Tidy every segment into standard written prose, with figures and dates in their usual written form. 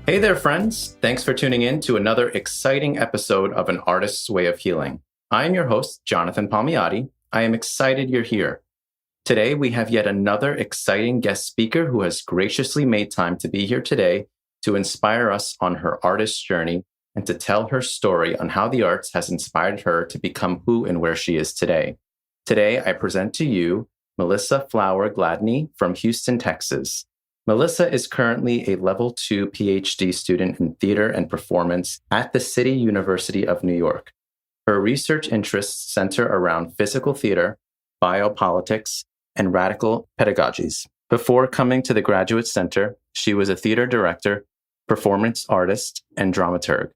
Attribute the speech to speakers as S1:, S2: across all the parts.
S1: Hey there, friends. Thanks for tuning in to another exciting episode of An Artist's Way of Healing. I am your host, Jonathan Palmiotti. I am excited you're here. Today, we have yet another exciting guest speaker who has graciously made time to be here today to inspire us on her artist journey and to tell her story on how the arts has inspired her to become who and where she is today. Today, I present to you Melissa Flower Gladney from Houston, Texas. Melissa is currently a level 2 PhD student in theater and performance at the City University of New York. Her research interests center around physical theater, biopolitics, and radical pedagogies. Before coming to the Graduate Center, she was a theater director, performance artist, and dramaturg.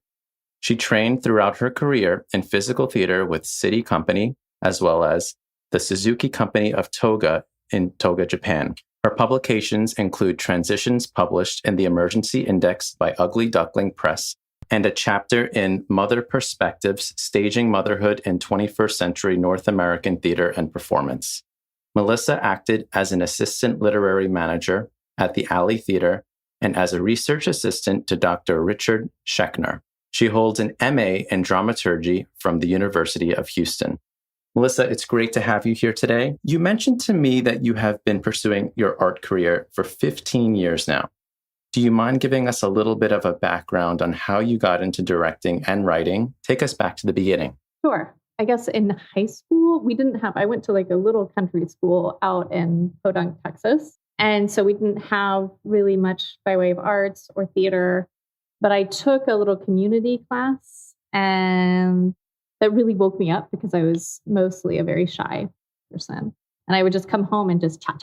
S1: She trained throughout her career in physical theater with City Company, as well as the Suzuki Company of Toga in Toga, Japan. Her publications include transitions published in the Emergency Index by Ugly Duckling Press and a chapter in Mother Perspectives, Staging Motherhood in 21st Century North American Theater and Performance. Melissa acted as an assistant literary manager at the Alley Theater and as a research assistant to Dr. Richard Schechner. She holds an MA in dramaturgy from the University of Houston. Melissa, it's great to have you here today. You mentioned to me that you have been pursuing your art career for 15 years now. Do you mind giving us a little bit of a background on how you got into directing and writing? Take us back to the beginning.
S2: Sure. I guess in high school, I went to like a little country school out in Podunk, Texas. And so we didn't have really much by way of arts or theater, but I took a little community class and that really woke me up because I was mostly a very shy person. And I would just come home and just chat.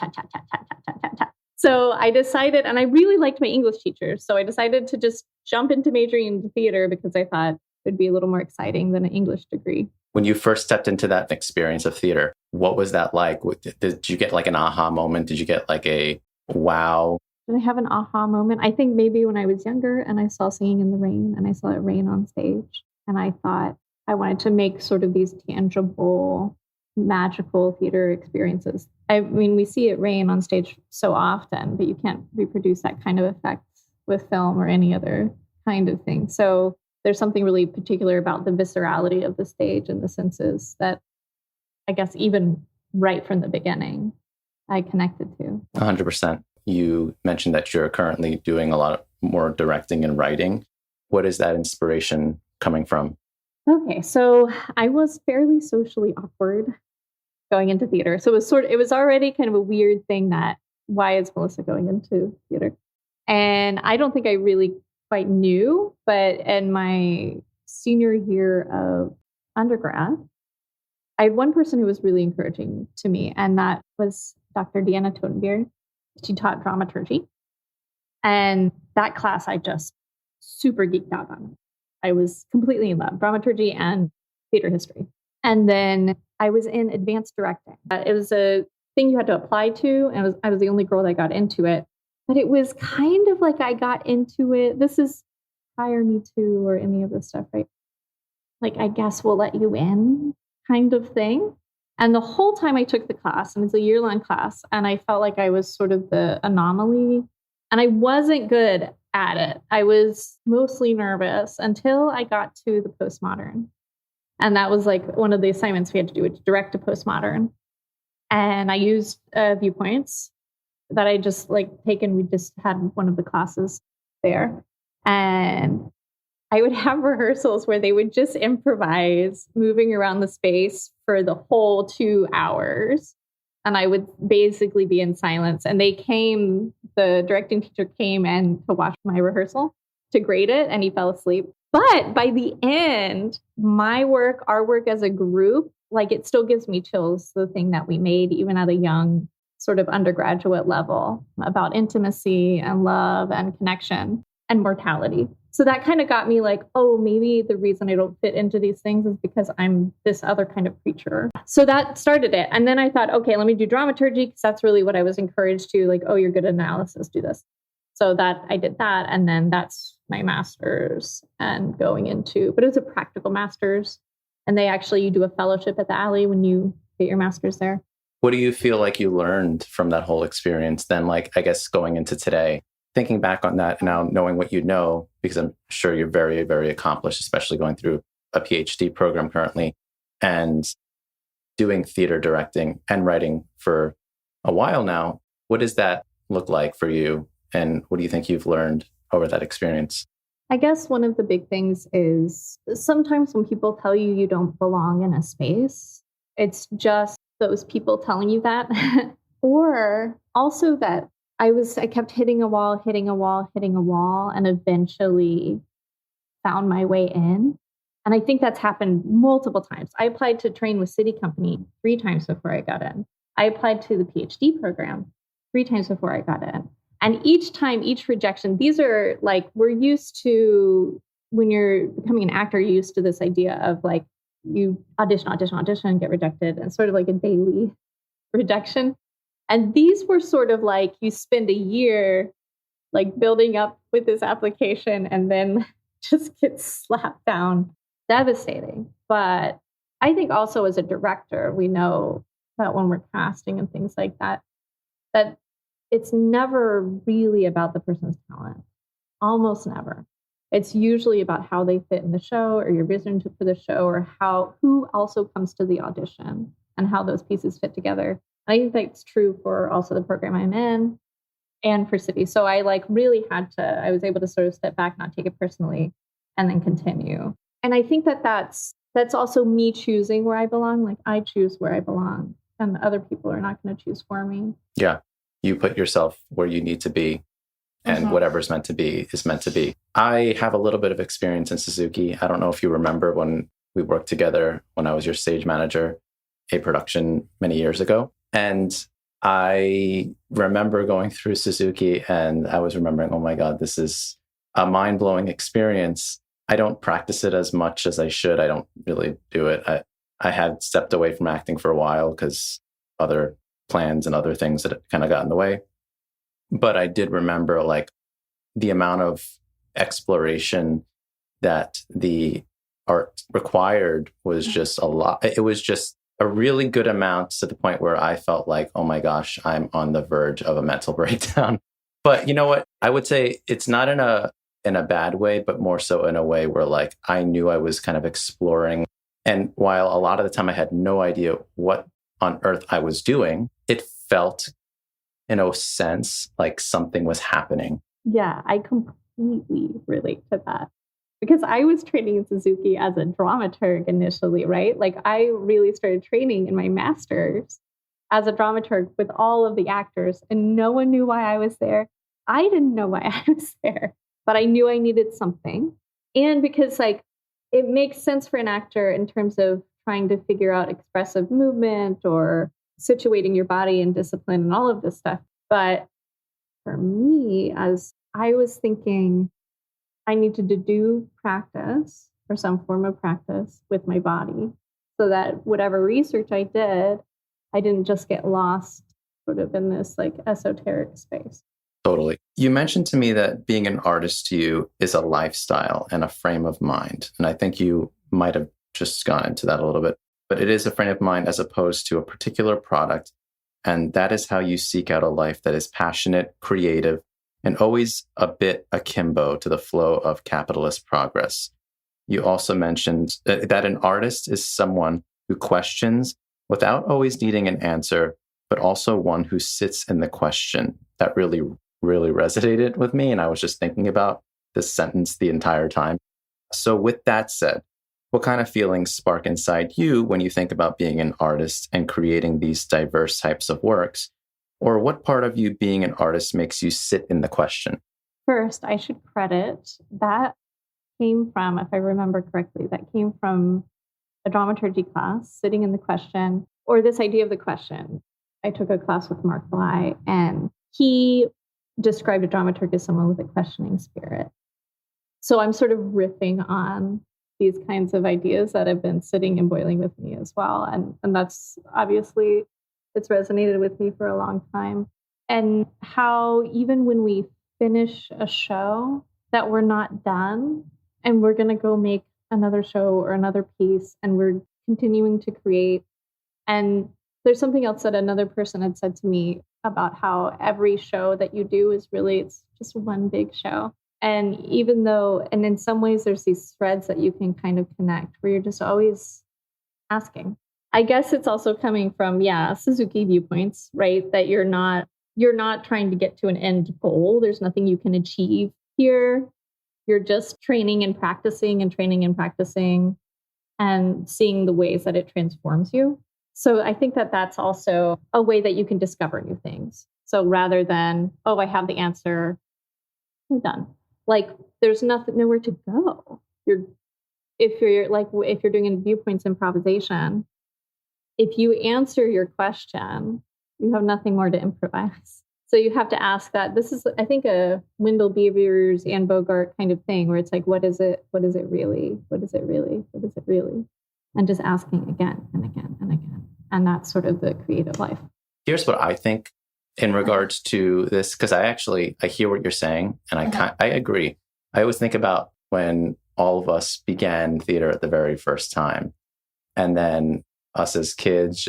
S2: So I decided, and I really liked my English teacher. So I decided to just jump into majoring in theater because I thought it would be a little more exciting than an English degree.
S1: When you first stepped into that experience of theater, what was that like? Did you get like an aha moment? Did you get like a wow?
S2: Did I have an aha moment? I think maybe when I was younger and I saw Singing in the Rain and I saw it rain on stage. And I thought, I wanted to make sort of these tangible, magical theater experiences. I mean, we see it rain on stage so often, but you can't reproduce that kind of effect with film or any other kind of thing. So there's something really particular about the viscerality of the stage and the senses that I guess even right from the beginning, I connected to.
S1: 100%. You mentioned that you're currently doing a lot more directing and writing. What is that inspiration coming from?
S2: Okay, so I was fairly socially awkward going into theater. So it was already kind of a weird thing that why is Melissa going into theater? And I don't think I really quite knew, but in my senior year of undergrad, I had one person who was really encouraging to me, and that was Dr. Deanna Totenbier. She taught dramaturgy. And that class I just super geeked out on. I was completely in love, dramaturgy and theater history. And then I was in advanced directing. It was a thing you had to apply to, and I was the only girl that got into it. But it was kind of like I got into it. This is prior Me Too or any of this stuff, right? Like, I guess we'll let you in kind of thing. And the whole time I took the class, and it's a year-long class, and I felt like I was sort of the anomaly. And I wasn't good at it. I was mostly nervous until I got to the postmodern. And that was like one of the assignments we had to do, to direct a postmodern. And I used viewpoints that I just taken. We just had one of the classes there. And I would have rehearsals where they would just improvise moving around the space for the whole 2 hours. And I would basically be in silence. And the directing teacher came in to watch my rehearsal to grade it, and he fell asleep. But by the end, our work as a group, it still gives me chills, the thing that we made, even at a young sort of undergraduate level, about intimacy and love and connection and mortality. So that kind of got me maybe the reason I don't fit into these things is because I'm this other kind of creature. So that started it. And then I thought, okay, let me do dramaturgy, because that's really what I was encouraged to, you're good at analysis, do this. So that I did that. And then that's my master's and going into, but it was a practical master's. And you do a fellowship at the Alley when you get your master's there.
S1: What do you feel like you learned from that whole experience then, I guess going into today? thinking back on that and now knowing what you know, because I'm sure you're very, very accomplished, especially going through a PhD program currently and doing theater directing and writing for a while now. What does that look like for you? And what do you think you've learned over that experience?
S2: I guess one of the big things is sometimes when people tell you you don't belong in a space, it's just those people telling you that. Or also that I kept hitting a wall, and eventually found my way in. And I think that's happened multiple times. I applied to train with City Company 3 times before I got in. I applied to the PhD program 3 times before I got in. And each time, each rejection, these are like, we're used to, when you're becoming an actor, you're used to this idea of like, you audition, get rejected, and sort of like a daily rejection. And these were sort of like, you spend a year like building up with this application and then just get slapped down. Devastating. But I think also as a director, we know that when we're casting and things like that, that it's never really about the person's talent. Almost never. It's usually about how they fit in the show or your vision for the show or who also comes to the audition and how those pieces fit together. I think that's true for also the program I'm in and for City. So I I was able to sort of step back, not take it personally, and then continue. And I think that's also me choosing where I belong. Like I choose where I belong and other people are not going to choose for me.
S1: Yeah. You put yourself where you need to be and whatever's meant to be is meant to be. I have a little bit of experience in Suzuki. I don't know if you remember when we worked together when I was your stage manager, a production many years ago. And I remember going through Suzuki and I was remembering, oh my God, this is a mind-blowing experience. I don't practice it as much as I should. I don't really do it. I had stepped away from acting for a while because other plans and other things that kind of got in the way. But I did remember like the amount of exploration that the art required was just a lot. It was just a really good amount to the point where I felt like, oh my gosh, I'm on the verge of a mental breakdown. But you know what? I would say it's not in a bad way, but more so in a way where like I knew I was kind of exploring. And while a lot of the time I had no idea what on earth I was doing, it felt in a sense like something was happening.
S2: Yeah, I completely relate to that. Because I was training in Suzuki as a dramaturg initially, right? Like I really started training in my master's as a dramaturg with all of the actors and no one knew why I was there. I didn't know why I was there, but I knew I needed something. And because like it makes sense for an actor in terms of trying to figure out expressive movement or situating your body in discipline and all of this stuff. But for me, as I was thinking, I needed to do practice or some form of practice with my body so that whatever research I did, I didn't just get lost sort of in this like esoteric space.
S1: Totally. You mentioned to me that being an artist to you is a lifestyle and a frame of mind. And I think you might have just gone into that a little bit, but it is a frame of mind as opposed to a particular product. And that is how you seek out a life that is passionate, creative, and always a bit akimbo to the flow of capitalist progress. You also mentioned that an artist is someone who questions without always needing an answer, but also one who sits in the question. That really, really resonated with me. And I was just thinking about this sentence the entire time. So with that said, what kind of feelings spark inside you when you think about being an artist and creating these diverse types of works? Or what part of you being an artist makes you sit in the question?
S2: First, I should credit that came from, if I remember correctly, that came from a dramaturgy class, sitting in the question, or this idea of the question. I took a class with Mark Bly, and he described a dramaturg as someone with a questioning spirit. So I'm sort of riffing on these kinds of ideas that have been sitting and boiling with me as well. And that's obviously, it's resonated with me for a long time. And how even when we finish a show, that we're not done and we're going to go make another show or another piece and we're continuing to create. And there's something else that another person had said to me about how every show that you do is really, it's just one big show. And even though, and in some ways there's these threads that you can kind of connect where you're just always asking. I guess it's also coming from, Suzuki viewpoints, right? That you're not trying to get to an end goal. There's nothing you can achieve here. You're just training and practicing and training and practicing and seeing the ways that it transforms you. So I think that that's also a way that you can discover new things. So rather than, I have the answer, we're done. Like there's nowhere to go. If you're doing a viewpoints improvisation, if you answer your question, you have nothing more to improvise. So you have to ask that. This is, I think, a Wendell Beavers and Bogart kind of thing where it's like, what is it? What is it really? What is it really? What is it really? And just asking again and again and again. And that's sort of the creative life.
S1: Here's what I think in regards to this, because I hear what you're saying, and I agree. I always think about when all of us began theater at the very first time. And then us as kids,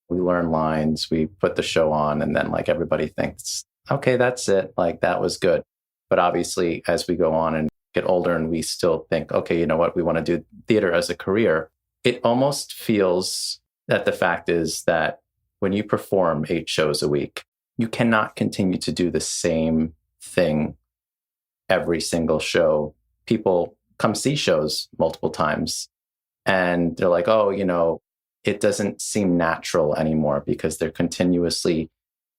S1: we learn lines, we put the show on, and then like everybody thinks, okay, that's it. Like that was good. But obviously, as we go on and get older and we still think, okay, you know what, we want to do theater as a career. It almost feels that the fact is that when you perform 8 shows a week, you cannot continue to do the same thing every single show. People come see shows multiple times and they're like, it doesn't seem natural anymore because they're continuously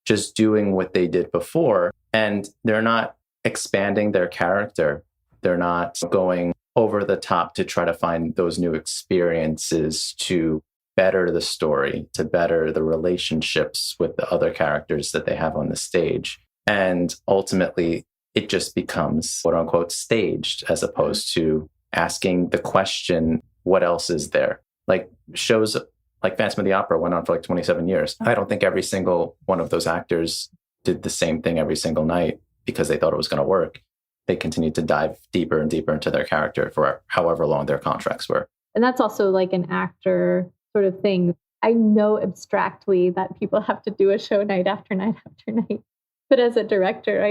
S1: just doing what they did before and they're not expanding their character. They're not going over the top to try to find those new experiences to better the story, to better the relationships with the other characters that they have on the stage. And ultimately, it just becomes, quote unquote, staged as opposed to asking the question, what else is there? Like shows like Phantom of the Opera went on for like 27 years. I don't think every single one of those actors did the same thing every single night because they thought it was going to work. They continued to dive deeper and deeper into their character for however long their contracts were.
S2: And that's also like an actor sort of thing. I know abstractly that people have to do a show night after night after night. But as a director,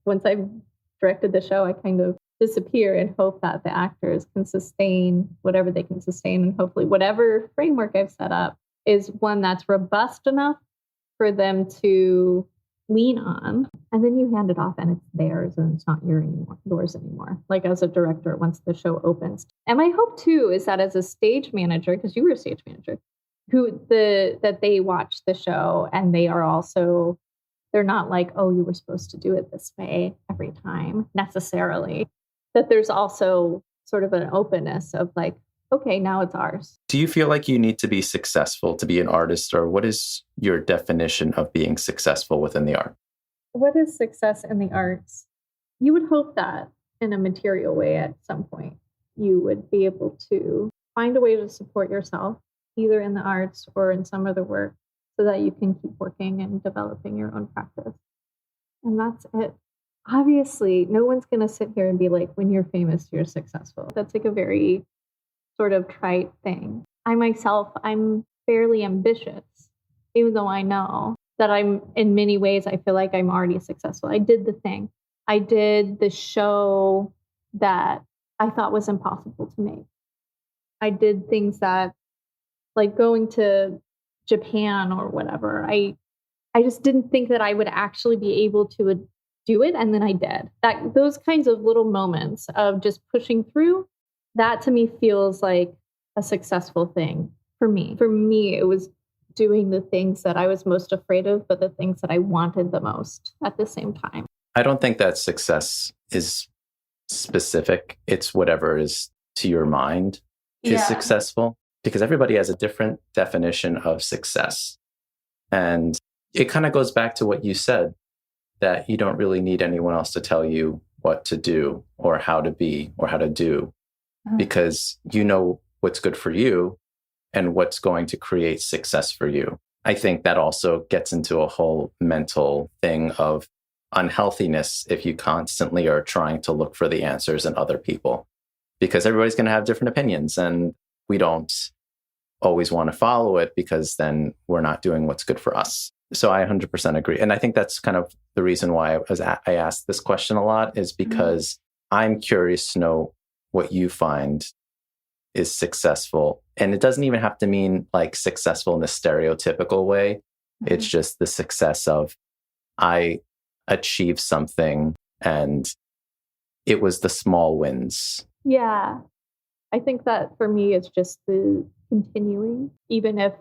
S2: once I've directed the show, I kind of disappear and hope that the actors can sustain whatever they can sustain. And hopefully whatever framework I've set up is one that's robust enough for them to lean on. And then you hand it off and it's theirs and it's not yours anymore. Like as a director, once the show opens. And my hope too is that as a stage manager, because you were a stage manager, that they watch the show and they are also, they're not like, you were supposed to do it this way every time necessarily. That there's also sort of an openness of like, okay, now it's ours.
S1: Do you feel like you need to be successful to be an artist, or what is your definition of being successful within the art?
S2: What is success in the arts? You would hope that in a material way at some point, you would be able to find a way to support yourself, either in the arts or in some other work, so that you can keep working and developing your own practice. And that's it. Obviously, no one's going to sit here and be like, when you're famous, you're successful. That's like a very sort of trite thing. I'm fairly ambitious, even though I know that in many ways, I feel like I'm already successful. I did the thing. I did the show that I thought was impossible to make. I did things that, like going to Japan or whatever, I just didn't think that I would actually be able to do it. And then I did. Those kinds of little moments of just pushing through, that to me feels like a successful thing for me. For me, it was doing the things that I was most afraid of, but the things that I wanted the most at the same time.
S1: I don't think that success is specific. It's whatever is to your mind is successful, because everybody has a different definition of success. And it kind of goes back to what you said, that you don't really need anyone else to tell you what to do or how to be or how to do, because you know what's good for you and what's going to create success for you. I think that also gets into a whole mental thing of unhealthiness if you constantly are trying to look for the answers in other people, because everybody's going to have different opinions and we don't always want to follow it, because then we're not doing what's good for us. So I 100% agree. And I think that's kind of the reason why I asked this question a lot, is because I'm curious to know what you find is successful. And it doesn't even have to mean like successful in the stereotypical way. It's just the success of I achieved something and it was the small wins.
S2: Yeah. I think that for me, it's just the continuing, even if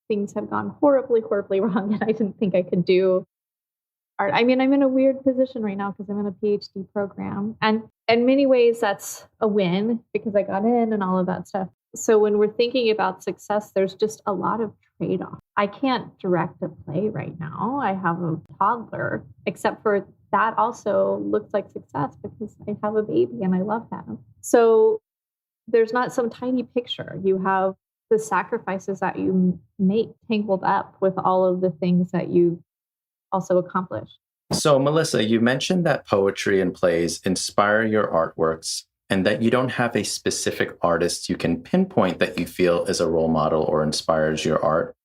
S2: things have gone horribly, horribly wrong and I didn't think I could do art. I mean, I'm in a weird position right now because I'm in a PhD program. And in many ways, that's a win because I got in and all of that stuff. So when we're thinking about success, there's just a lot of trade-off. I can't direct a play right now. I have a toddler, except for that also looks like success because I have a baby and I love him. So there's not some tiny picture. You have the sacrifices that you make tangled up with all of the things that you also accomplish.
S1: So, Melissa, you mentioned that poetry and plays inspire your artworks and that you don't have a specific artist you can pinpoint that you feel is a role model or inspires your art.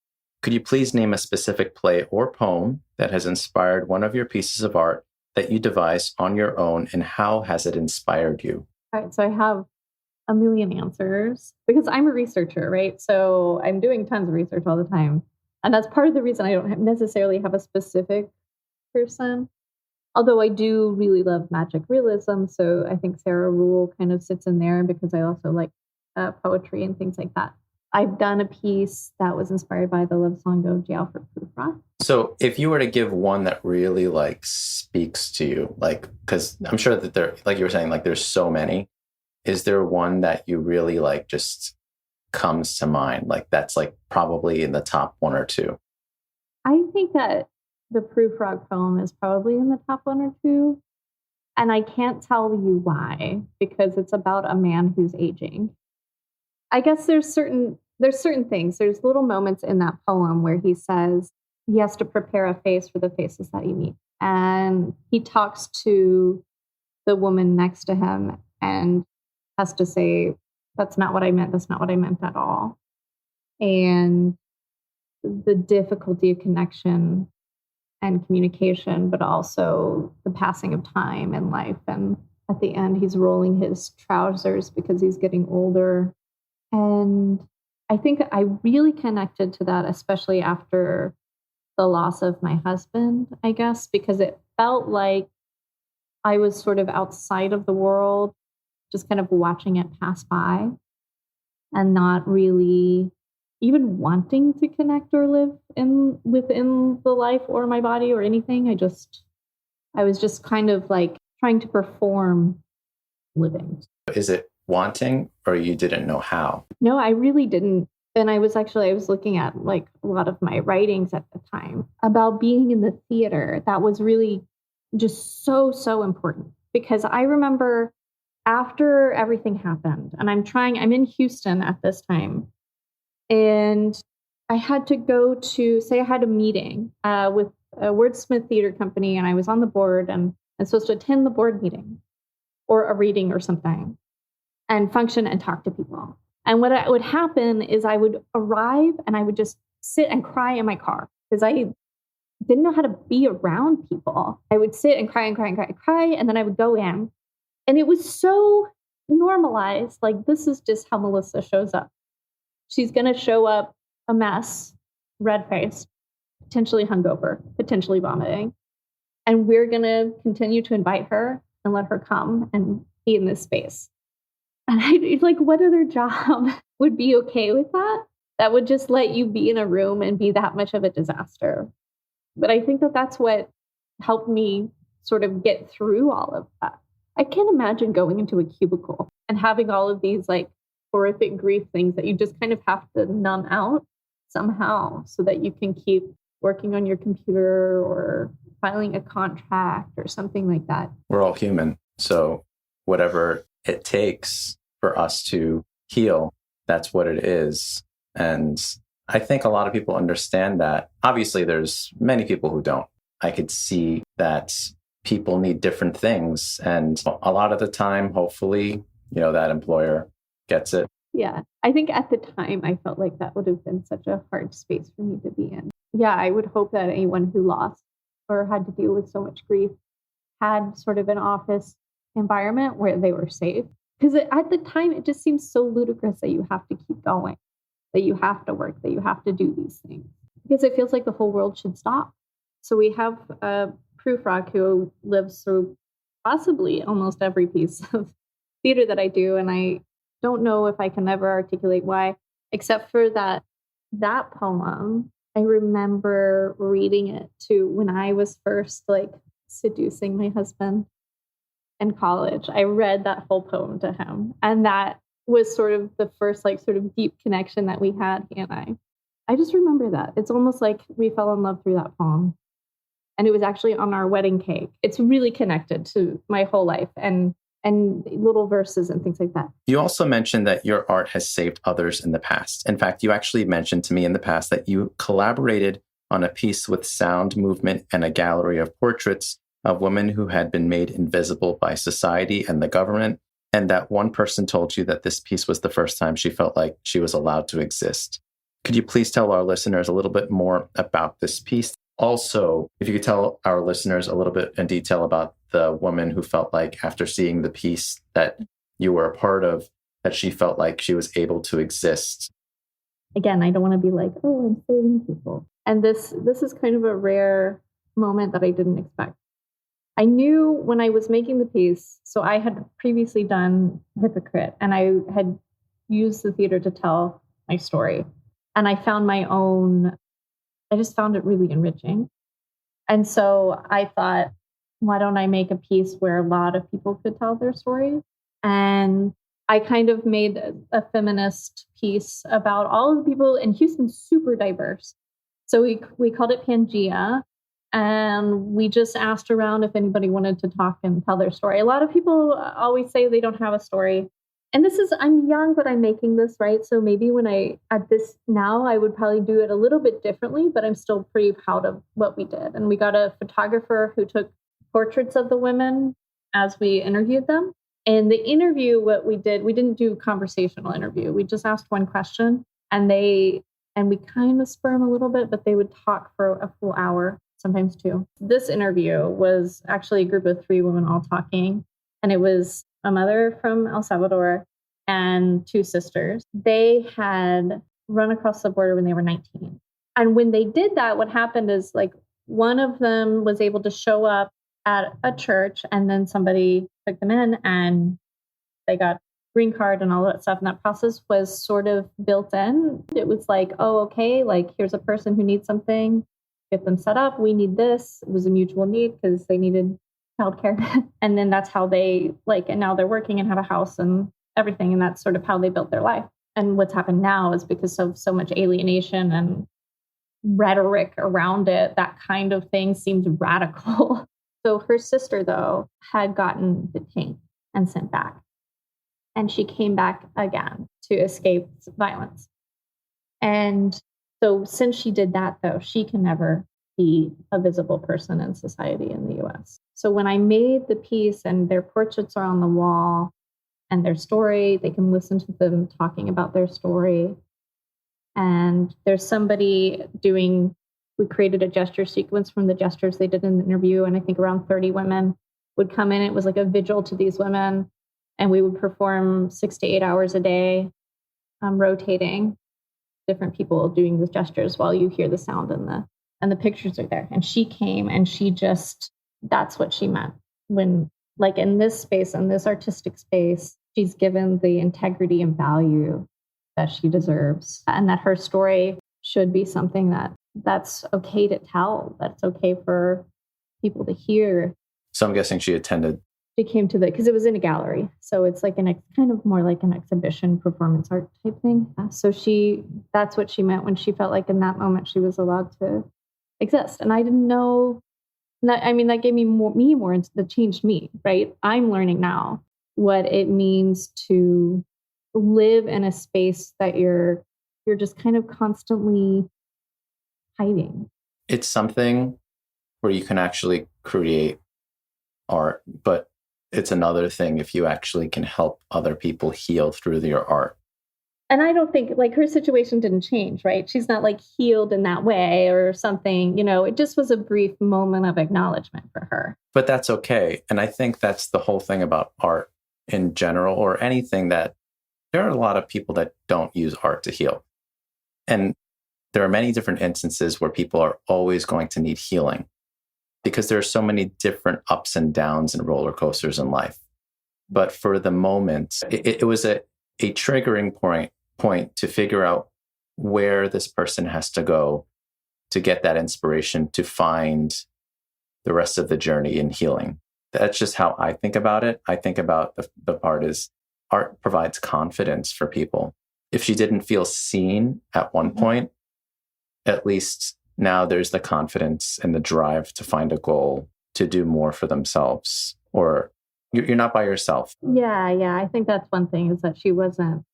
S1: Could you please name a specific play or poem that has inspired one of your pieces of art that you devised on your own, and how has it inspired you?
S2: All right, so I have a million answers because I'm a researcher, right? So I'm doing tons of research all the time. And that's part of the reason I don't necessarily have a specific person. Although I do really love magic realism. So I think Sarah Rule kind of sits in there because I also like poetry and things like that. I've done a piece that was inspired by the love song of J. Alfred Prufrock.
S1: So if you were to give one that really like speaks to you, like, because I'm sure that there, like you were saying, like there's so many, is there one that you really like just comes to mind? Like that's like probably in the top one or two?
S2: I think that the Prufrock poem is probably in the top one or two. And I can't tell you why, because it's about a man who's aging. I guess there's certain things. There's little moments in that poem where he says he has to prepare a face for the faces that he meets. And he talks to the woman next to him and has to say, that's not what I meant. That's not what I meant at all. And the difficulty of connection and communication, but also the passing of time and life. And at the end, he's rolling his trousers because he's getting older. And I think I really connected to that, especially after the loss of my husband, I guess, because it felt like I was sort of outside of the world, just kind of watching it pass by and not really even wanting to connect or live within the life or my body or anything. I was just kind of like trying to perform living.
S1: Is it wanting, or you didn't know how?
S2: No, I really didn't. And I was looking at like a lot of my writings at the time about being in the theater. That was really just so, so important because I remember after everything happened and I'm in Houston at this time. And I had to I had a meeting with a wordsmith theater company, and I was on the board and I'm supposed to attend the board meeting or a reading or something and function and talk to people. And what would happen is I would arrive and I would just sit and cry in my car because I didn't know how to be around people. I would sit and cry and cry and cry and cry, and then I would go in. And it was so normalized. Like, this is just how Melissa shows up. She's going to show up a mess, red-faced, potentially hungover, potentially vomiting. And we're going to continue to invite her and let her come and be in this space. And I like, what other job would be okay with that? That would just let you be in a room and be that much of a disaster. But I think that that's what helped me sort of get through all of that. I can't imagine going into a cubicle and having all of these like horrific grief things that you just kind of have to numb out somehow so that you can keep working on your computer or filing a contract or something like that.
S1: We're all human. So whatever it takes for us to heal, that's what it is. And I think a lot of people understand that. Obviously, there's many people who don't. I could see that people need different things. And a lot of the time, hopefully, that employer gets it.
S2: Yeah. I think at the time, I felt like that would have been such a hard space for me to be in. yeah, I would hope that anyone who lost or had to deal with so much grief had sort of an office environment where they were safe. Because at the time, it just seems so ludicrous that you have to keep going, that you have to work, that you have to do these things. Because it feels like the whole world should stop. So we have a proofread who lives through possibly almost every piece of theater that I do. And I don't know if I can ever articulate why, except for that poem. I remember reading it to when I was first like seducing my husband in college. I read that whole poem to him. And that was sort of the first like sort of deep connection that we had, he and I. I just remember that. It's almost like we fell in love through that poem. And it was actually on our wedding cake. It's really connected to my whole life and little verses and things like that.
S1: You also mentioned that your art has saved others in the past. In fact, you actually mentioned to me in the past that you collaborated on a piece with sound movement and a gallery of portraits of women who had been made invisible by society and the government, and that one person told you that this piece was the first time she felt like she was allowed to exist. Could you please tell our listeners a little bit more about this piece? Also, if you could tell our listeners a little bit in detail about the woman who felt like after seeing the piece that you were a part of, that she felt like she was able to exist.
S2: Again, I don't want to be like, oh, I'm saving people. And this is kind of a rare moment that I didn't expect. I knew when I was making the piece, so I had previously done Hypocrite, and I had used the theater to tell my story. And I found I just found it really enriching. And so I thought, why don't I make a piece where a lot of people could tell their stories? And I kind of made a feminist piece about all of the people in Houston, super diverse. So we called it Pangea. And we just asked around if anybody wanted to talk and tell their story. A lot of people always say they don't have a story. And I'm young, but I'm making this, right? So maybe at this now, I would probably do it a little bit differently, but I'm still pretty proud of what we did. And we got a photographer who took portraits of the women as we interviewed them. And the interview, what we didn't do conversational interview. We just asked one question and we kind of spur them a little bit, but they would talk for a full hour, sometimes two. This interview was actually a group of 3 women all talking. And it was a mother from El Salvador and 2 sisters. They had run across the border when they were 19. And when they did that, what happened is like one of them was able to show up at a church, and then somebody took them in and they got green card and all that stuff. And that process was sort of built in. It was like, oh, okay, like here's a person who needs something, get them set up. We need this. It was a mutual need because they needed childcare. And then that's how they and now they're working and have a house and everything. And that's sort of how they built their life. And what's happened now is because of so much alienation and rhetoric around it, that kind of thing seems radical. So her sister, though, had gotten detained and sent back. And she came back again to escape violence. And so since she did that, though, she can never be a visible person in society in the US. So when I made the piece and their portraits are on the wall and their story, they can listen to them talking about their story. And there's somebody we created a gesture sequence from the gestures they did in the interview. And I think around 30 women would come in. It was like a vigil to these women. And we would perform 6 to 8 hours a day, rotating different people doing the gestures while you hear the sound and the pictures are there. And she came and that's what she meant when, like in this space, in this artistic space, she's given the integrity and value that she deserves, and that her story should be something that's okay to tell, that's okay for people to hear.
S1: So I'm guessing she attended.
S2: She came to because it was in a gallery. So it's like kind of more like an exhibition performance art type thing. So that's what she meant when she felt like in that moment she was allowed to exist. And I didn't know that. I mean, that gave me more, that changed me, right? I'm learning now what it means to live in a space that you're just kind of constantly hiding.
S1: It's something where you can actually create art, but it's another thing if you actually can help other people heal through your art.
S2: And I don't think like her situation didn't change, right? She's not like healed in that way or something, it just was a brief moment of acknowledgement for her.
S1: But that's okay. And I think that's the whole thing about art in general, or anything, that there are a lot of people that don't use art to heal. And there are many different instances where people are always going to need healing because there are so many different ups and downs and roller coasters in life. But for the moment, it was a triggering point to figure out where this person has to go to get that inspiration to find the rest of the journey in healing. That's just how I think about it. I think about the part is art provides confidence for people. If she didn't feel seen at one point, at least now there's the confidence and the drive to find a goal to do more for themselves, or you're not by yourself.
S2: Yeah. I think that's one thing, is that she wasn't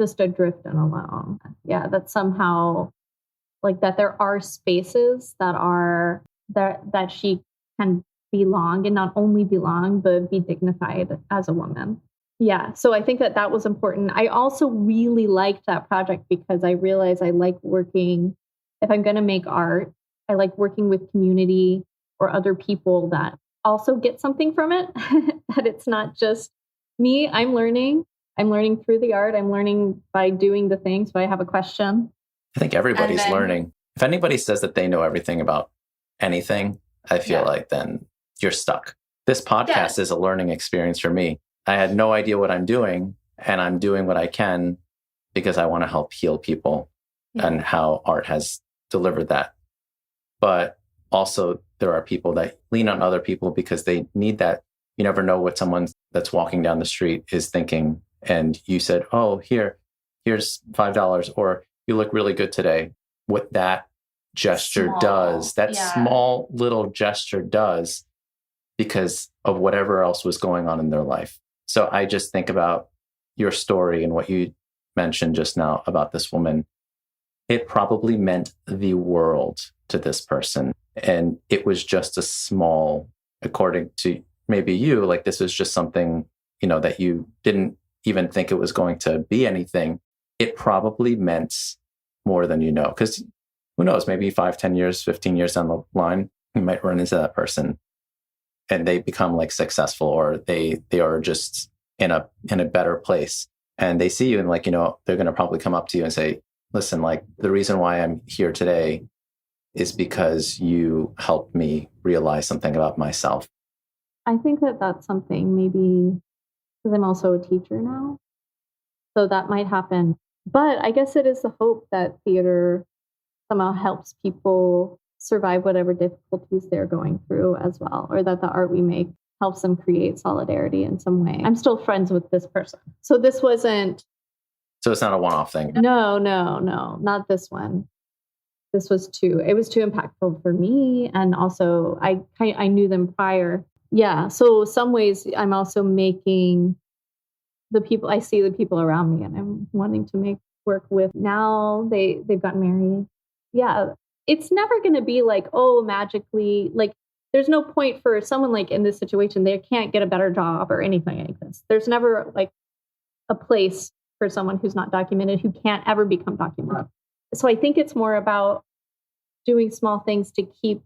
S2: just adrift and alone. Yeah, that somehow, like, that there are spaces that she can belong, and not only belong, but be dignified as a woman. Yeah, so I think that was important. I also really liked that project because I realized I like working, if I'm going to make art, I like working with community or other people that also get something from it, that it's not just me. I'm learning through the art. I'm learning by doing the things. So I have a question.
S1: I think everybody's learning. If anybody says that they know everything about anything, I feel like then you're stuck. This podcast is a learning experience for me. I had no idea what I'm doing, and I'm doing what I can because I want to help heal people and how art has delivered that. But also there are people that lean on other people because they need that. You never know what someone that's walking down the street is thinking. And you said, oh, here's $5, or you look really good today. What that gesture does, that small little gesture does, because of whatever else was going on in their life. So I just think about your story and what you mentioned just now about this woman. It probably meant the world to this person. And it was just a small, according to maybe you, like this was just something, that you didn't even think it was going to be anything. It probably meant more than you know. Because who knows, maybe 5, 10 years, 15 years down the line, you might run into that person and they become like successful, or they are just in a better place. And they see you and like, they're going to probably come up to you and say, listen, like the reason why I'm here today is because you helped me realize something about myself.
S2: I think that's something, maybe because I'm also a teacher now. So that might happen. But I guess it is the hope that theater somehow helps people survive whatever difficulties they're going through as well, or that the art we make helps them create solidarity in some way. I'm still friends with this person. So this wasn't...
S1: So it's not a one-off thing?
S2: No, not this one. It was too impactful for me. And also I knew them prior. Yeah. So some ways I'm also making I see the people around me and I'm wanting to make work with. Now they've gotten married. Yeah. It's never going to be like, oh, magically, like there's no point for someone like in this situation, they can't get a better job or anything like this. There's never like a place for someone who's not documented, who can't ever become documented. So I think it's more about doing small things to keep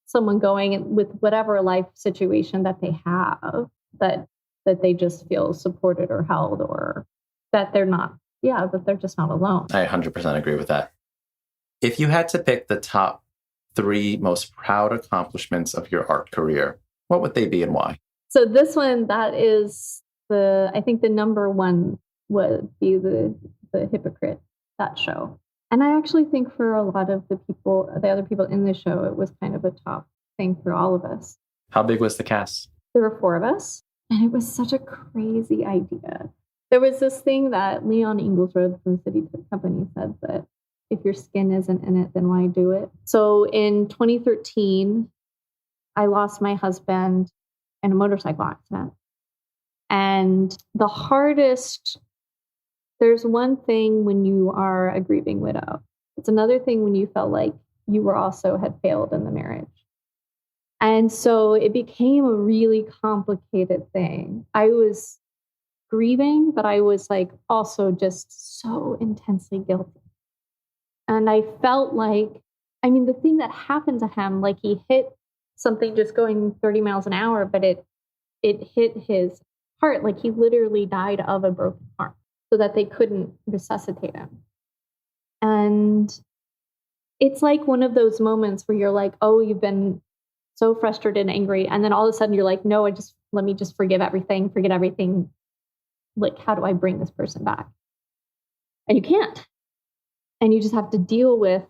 S2: someone going with whatever life situation that they have, that they just feel supported or held, or that they're not, that they're just not alone.
S1: I 100% agree with that. If you had to pick the top 3 most proud accomplishments of your art career, what would they be and why?
S2: So this one, that is I think the number one would be the Hypocrite, that show. And I actually think for a lot of the other people in the show, it was kind of a top thing for all of us.
S1: How big was the cast?
S2: There were 4 of us, and it was such a crazy idea. There was this thing that Leon Inglesrode from City Tech Company said, that if your skin isn't in it, then why do it? So in 2013, I lost my husband in a motorcycle accident. And there's one thing when you are a grieving widow. It's another thing when you felt like you had failed in the marriage. And so it became a really complicated thing. I was grieving, but I was like also just so intensely guilty. And I felt like, I mean, the thing that happened to him, like he hit something just going 30 miles an hour, but it hit his heart. Like he literally died of a broken heart so that they couldn't resuscitate him. And it's like one of those moments where you're like, oh, you've been so frustrated and angry. And then all of a sudden you're like, no, let me just forget everything. Like, how do I bring this person back? And you can't. And you just have to deal with.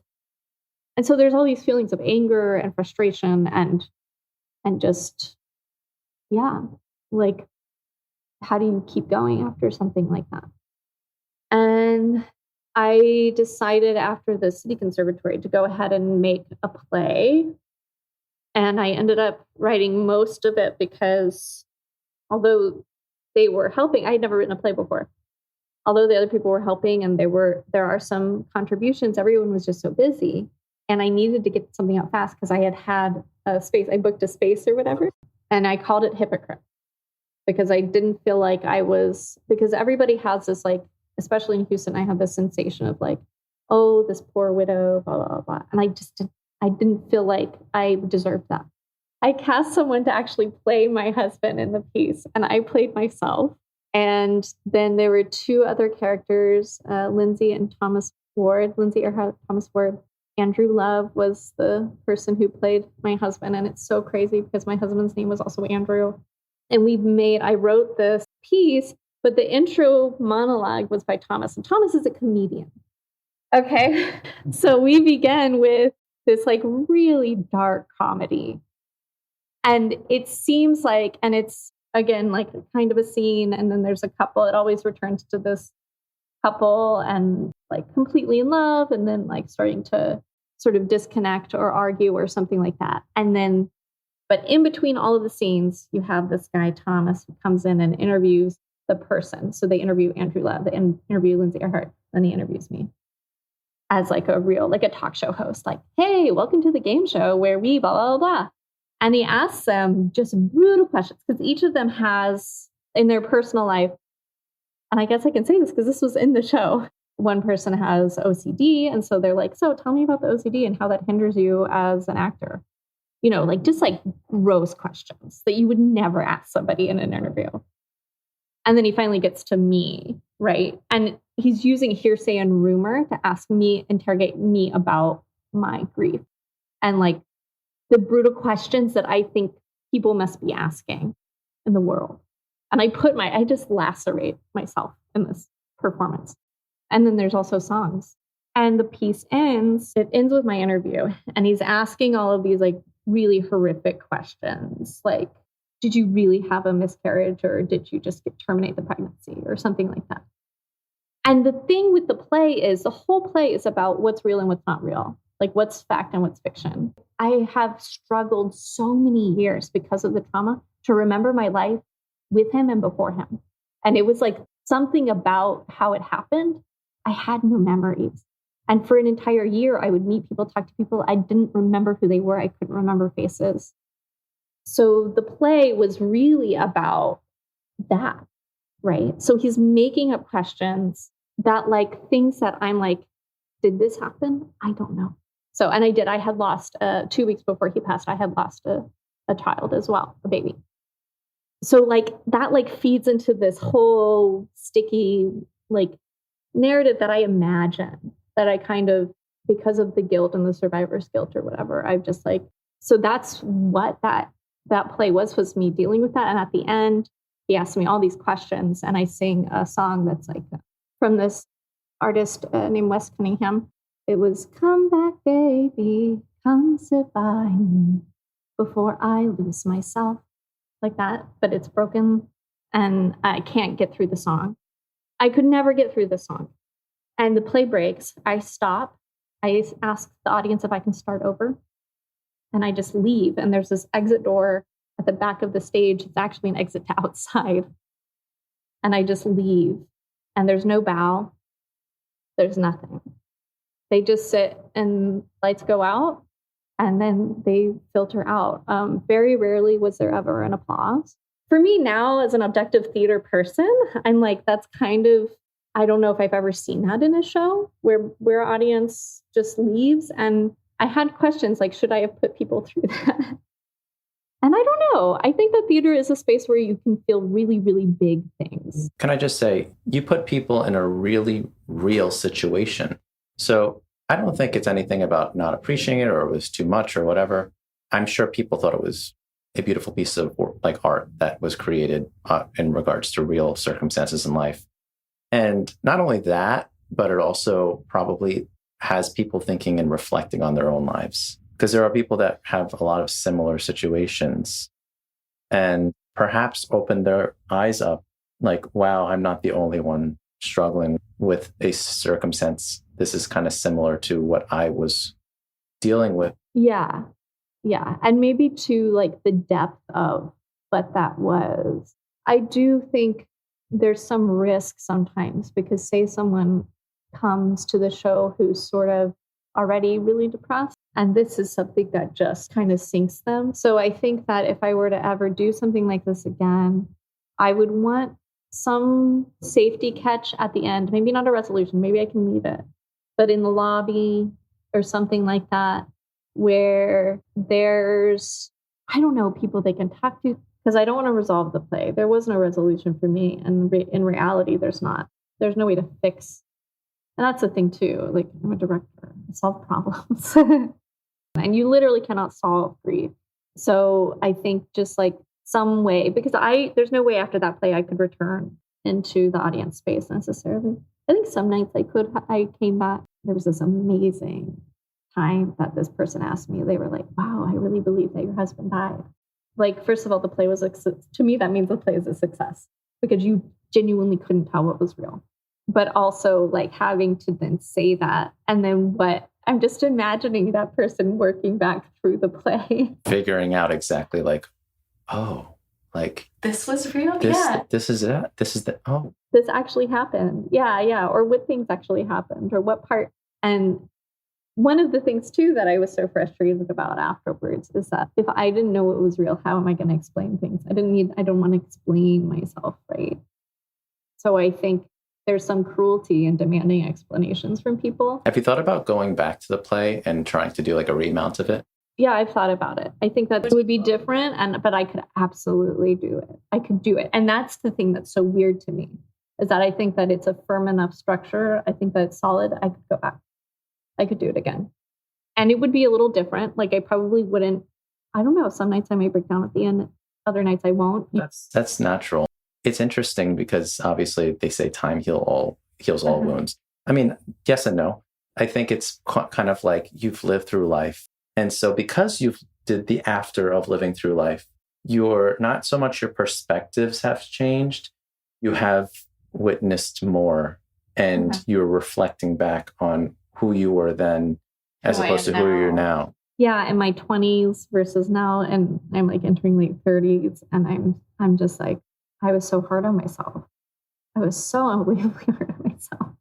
S2: And so there's all these feelings of anger and frustration and just, yeah, like, how do you keep going after something like that? And I decided after the City Conservatory to go ahead and make a play. And I ended up writing most of it because although they were helping, I had never written a play before. Although the other people were helping and there are some contributions, everyone was just so busy. And I needed to get something out fast because I had a space. I booked a space or whatever. And I called it Hypocrite because I didn't feel like because everybody has this, like, especially in Houston, I had this sensation of like, oh, this poor widow, blah, blah, blah. And I didn't feel like I deserved that. I cast someone to actually play my husband in the piece, and I played myself. And then there were two other characters, Lindsay and Thomas Ward. Lindsay Earhart, Thomas Ward. Andrew Love was the person who played my husband. And it's so crazy because my husband's name was also Andrew. And I wrote this piece, but the intro monologue was by Thomas. And Thomas is a comedian. Okay. So we began with this like really dark comedy. And it seems like, and it's again, like kind of a scene. And then there's a couple, it always returns to this couple and like completely in love. And then like starting to sort of disconnect or argue or something like that. And then, but in between all of the scenes, you have this guy, Thomas, who comes in and interviews the person. So they interview Andrew Love, they interview Lindsay Earhart, then he interviews me as like a talk show host, like, hey, welcome to the game show where we blah, blah, blah. And he asks them just brutal questions because each of them has in their personal life, and I guess I can say this because this was in the show, one person has OCD. And so they're like, so tell me about the OCD and how that hinders you as an actor. You know, like just like gross questions that you would never ask somebody in an interview. And then he finally gets to me, right? And he's using hearsay and rumor to interrogate me about my grief. And like the brutal questions that I think people must be asking in the world. And I just lacerate myself in this performance. And then there's also songs. And the piece it ends with my interview. And he's asking all of these like really horrific questions. Like, did you really have a miscarriage or did you just terminate the pregnancy or something like that? And the thing with the play is the whole play is about what's real and what's not real. Like what's fact and what's fiction. I have struggled so many years because of the trauma to remember my life with him and before him. And it was like something about how it happened. I had no memories. And for an entire year, I would meet people, talk to people. I didn't remember who they were. I couldn't remember faces. So the play was really about that, right? So he's making up questions that like things that I'm like, did this happen? I don't know. So, and I had lost 2 weeks before he passed, I had lost a child as well, a baby. So like that like feeds into this whole sticky like narrative that I imagine that I kind of, because of the guilt and the survivor's guilt or whatever, I've just like, so that's what that play was me dealing with that. And at the end, he asked me all these questions and I sing a song that's like from this artist named Wes Cunningham. It was, come back, baby, come sit by me before I lose myself, like that. But it's broken and I can't get through the song. I could never get through the song. And the play breaks. I stop. I ask the audience if I can start over. And I just leave. And there's this exit door at the back of the stage. It's actually an exit to outside. And I just leave. And there's no bow. There's nothing. They just sit and lights go out. And then they filter out. Very rarely was there ever an applause. For me now, as an objective theater person, I'm like, that's kind of, I don't know if I've ever seen that in a show where audience just leaves. And I had questions like, should I have put people through that? And I don't know. I think that theater is a space where you can feel really, really big things.
S1: Can I just say, you put people in a really real situation. So I don't think it's anything about not appreciating it or it was too much or whatever. I'm sure people thought it was a beautiful piece of like art that was created in regards to real circumstances in life. And not only that, but it also probably has people thinking and reflecting on their own lives. Because there are people that have a lot of similar situations and perhaps open their eyes up like, wow, I'm not the only one struggling with a circumstance. This is kind of similar to what I was dealing with.
S2: Yeah. Yeah. And maybe to like the depth of what that was. I do think there's some risk sometimes because say someone comes to the show who's sort of already really depressed and this is something that just kind of sinks them. So I think that if I were to ever do something like this again, I would want some safety catch at the end, maybe not a resolution, maybe I can leave it, but in the lobby or something like that, where there's, I don't know, people they can talk to, because I don't want to resolve the play. There was no resolution for me. And in reality, there's not. There's no way to fix. And that's the thing, too. Like, I'm a director. I solve problems. And you literally cannot solve grief. So I think just like some way, because there's no way after that play I could return into the audience space necessarily. I think some nights I came back. There was this amazing time that this person asked me, they were like, wow, I really believe that your husband died. Like, first of all, the play was, to me, that means the play is a success because you genuinely couldn't tell what was real. But also like having to then say that. And then I'm just imagining that person working back through the play.
S1: Figuring out exactly like, oh, like.
S3: This was real?
S1: This is it? This is oh.
S2: This actually happened. Yeah. Or what things actually happened or what part. And one of the things, too, that I was so frustrated about afterwards is that if I didn't know it was real, how am I going to explain things? I don't want to explain myself, right? So I think there's some cruelty in demanding explanations from people.
S1: Have you thought about going back to the play and trying to do like a remount of it?
S2: Yeah, I've thought about it. I think that it would be different, but I could absolutely do it. I could do it. And that's the thing that's so weird to me, is that I think that it's a firm enough structure. I think that it's solid. I could go back. I could do it again. And it would be a little different. Like I probably wouldn't, I don't know. Some nights I may break down at the end. Other nights I won't.
S1: That's natural. It's interesting because obviously they say time heals all wounds. I mean, yes and no. I think it's kind of like you've lived through life. And so because you've did the after of living through life, you're not so much your perspectives have changed. You have witnessed more and you're reflecting back on who you were then as opposed to who you're now.
S2: Yeah, in my 20s versus now, and I'm like entering late 30s, and I'm just like, I was so hard on myself. I was so unbelievably hard on myself.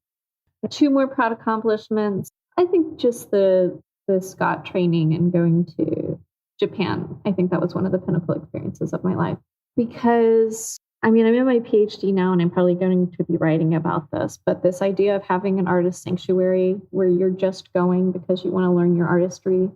S2: 2 more proud accomplishments. I think just the Scott training and going to Japan. I think that was one of the pinnacle experiences of my life because I'm in my PhD now and I'm probably going to be writing about this, but this idea of having an artist sanctuary where you're just going because you want to learn your artistry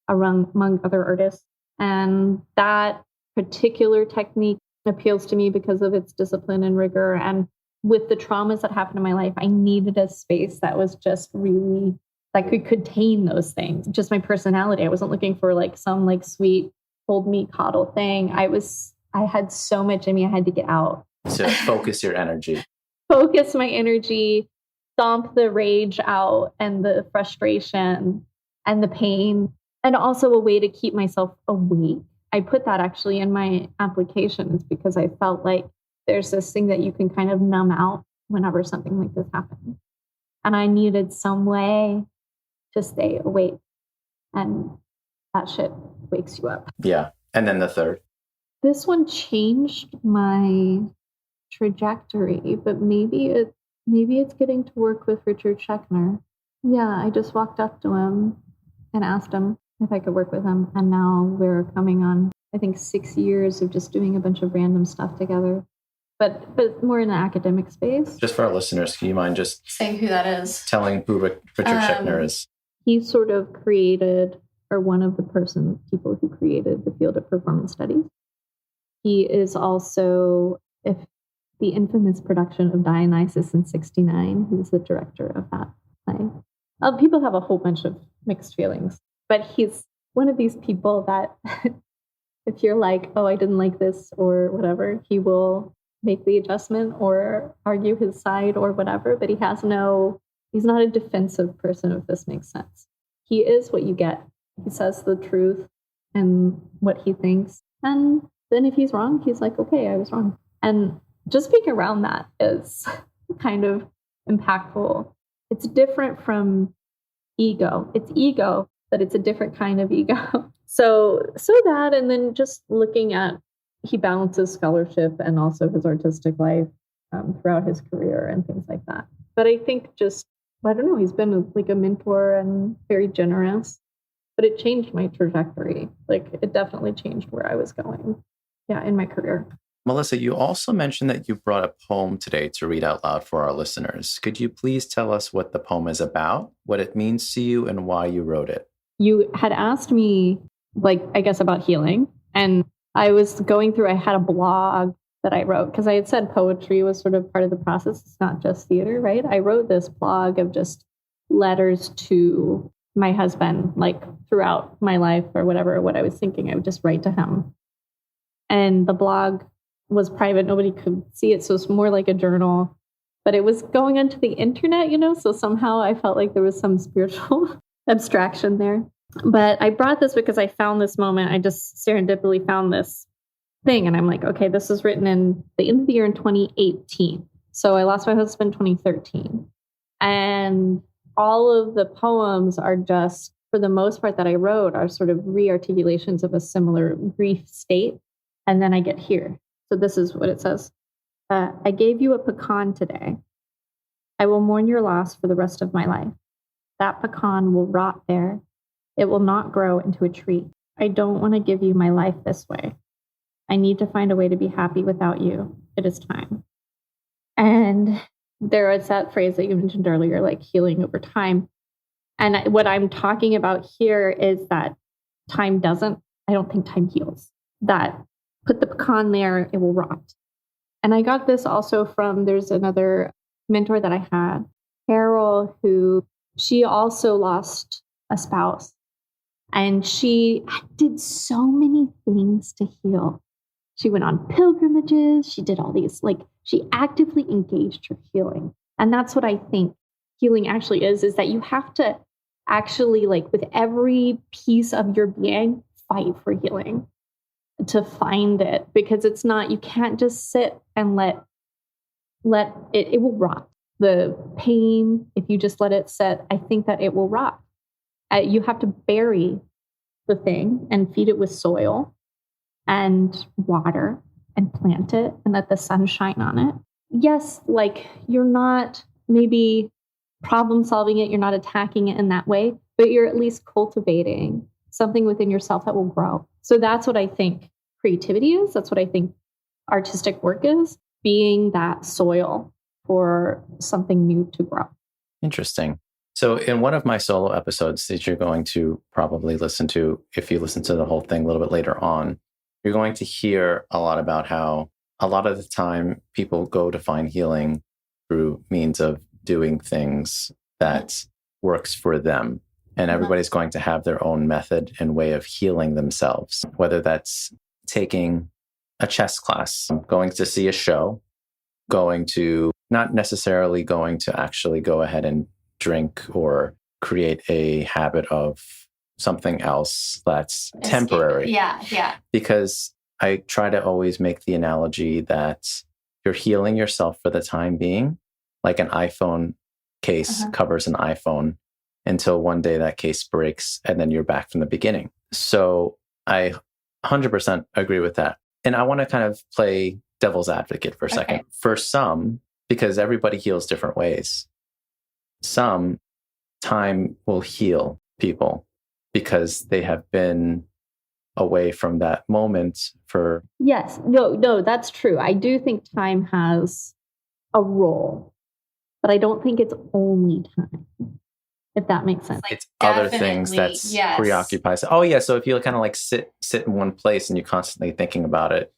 S2: among other artists. And that particular technique appeals to me because of its discipline and rigor. And with the traumas that happened in my life, I needed a space that was just really, that could contain those things. Just my personality. I wasn't looking for like some like sweet hold me coddle thing. I had so much in me I had to get out.
S1: To focus your energy.
S2: Focus my energy, stomp the rage out and the frustration and the pain, and also a way to keep myself awake. I put that actually in my applications because I felt like there's this thing that you can kind of numb out whenever something like this happens. And I needed some way to stay awake. And that shit wakes you up.
S1: Yeah. And then the third.
S2: This one changed my trajectory, but maybe it's getting to work with Richard Schechner. Yeah, I just walked up to him and asked him if I could work with him, and now we're coming on I think 6 years of just doing a bunch of random stuff together, but more in the academic space.
S1: Just for our listeners, can you mind just
S3: saying who that is?
S1: Telling who Richard Schechner is?
S2: He sort of created, or one of the people who created the field of performance studies. He is also the infamous production of Dionysus in '69. He was the director of that play. People have a whole bunch of mixed feelings, but he's one of these people that if you're like, oh, I didn't like this or whatever, he will make the adjustment or argue his side or whatever, but he's not a defensive person, if this makes sense. He is what you get. He says the truth and what he thinks. And then if he's wrong, he's like, okay, I was wrong. And just being around that is kind of impactful. It's different from ego. It's ego, but it's a different kind of ego. So that, and then just looking at, he balances scholarship and also his artistic life throughout his career and things like that. But I think I don't know, he's been like a mentor and very generous, but it changed my trajectory. Like it definitely changed where I was going. Yeah, in my career.
S1: Melissa, you also mentioned that you brought a poem today to read out loud for our listeners. Could you please tell us what the poem is about, what it means to you, and why you wrote it?
S2: You had asked me, I guess, about healing. And I was going through, I had a blog that I wrote because I had said poetry was sort of part of the process. It's not just theater, right? I wrote this blog of just letters to my husband, throughout my life or whatever, what I was thinking, I would just write to him. And the blog was private. Nobody could see it. So it's more like a journal, but it was going onto the internet, so somehow I felt like there was some spiritual abstraction there. But I brought this because I found this moment. I just serendipitously found this thing. And I'm like, okay, this was written in the end of the year in 2018. So I lost my husband in 2013. And all of the poems are just, for the most part that I wrote, are sort of re-articulations of a similar grief state. And then I get here. So this is what it says. I gave you a pecan today. I will mourn your loss for the rest of my life. That pecan will rot there. It will not grow into a tree. I don't want to give you my life this way. I need to find a way to be happy without you. It is time. And there is that phrase that you mentioned earlier, like healing over time. And what I'm talking about here is that I don't think time heals. That put the pecan there, it will rot. And I got this also from, there's another mentor that I had, Carol, she also lost a spouse. And she did so many things to heal. She went on pilgrimages. She did all these, she actively engaged her healing. And that's what I think healing actually is that you have to actually, with every piece of your being, fight for healing to find it, because it's not, you can't just sit and let it will rot. The pain, if you just let it sit, I think that it will rot. You have to bury the thing and feed it with soil and water and plant it and let the sun shine on it. Yes, you're not maybe problem solving it, you're not attacking it in that way, but you're at least cultivating something within yourself that will grow. So that's what I think creativity is. That's what I think artistic work is, being that soil for something new to grow.
S1: Interesting. So in one of my solo episodes that you're going to probably listen to, if you listen to the whole thing a little bit later on, you're going to hear a lot about how a lot of the time people go to find healing through means of doing things that works for them. And everybody's going to have their own method and way of healing themselves, whether that's taking a chess class, going to see a show, not necessarily going to actually go ahead and drink or create a habit of something else that's temporary.
S3: Yeah.
S1: Because I try to always make the analogy that you're healing yourself for the time being, like an iPhone case covers an iPhone until one day that case breaks and then you're back from the beginning. So I 100% agree with that. And I want to kind of play devil's advocate for a second.
S3: Okay.
S1: For some, because everybody heals different ways, some time will heal people because they have been away from that moment for...
S2: Yes. No, that's true. I do think time has a role, but I don't think it's only time, if that makes sense.
S1: It's other things that preoccupies. Oh yeah. So if you kind of like sit in one place and you're constantly thinking about it,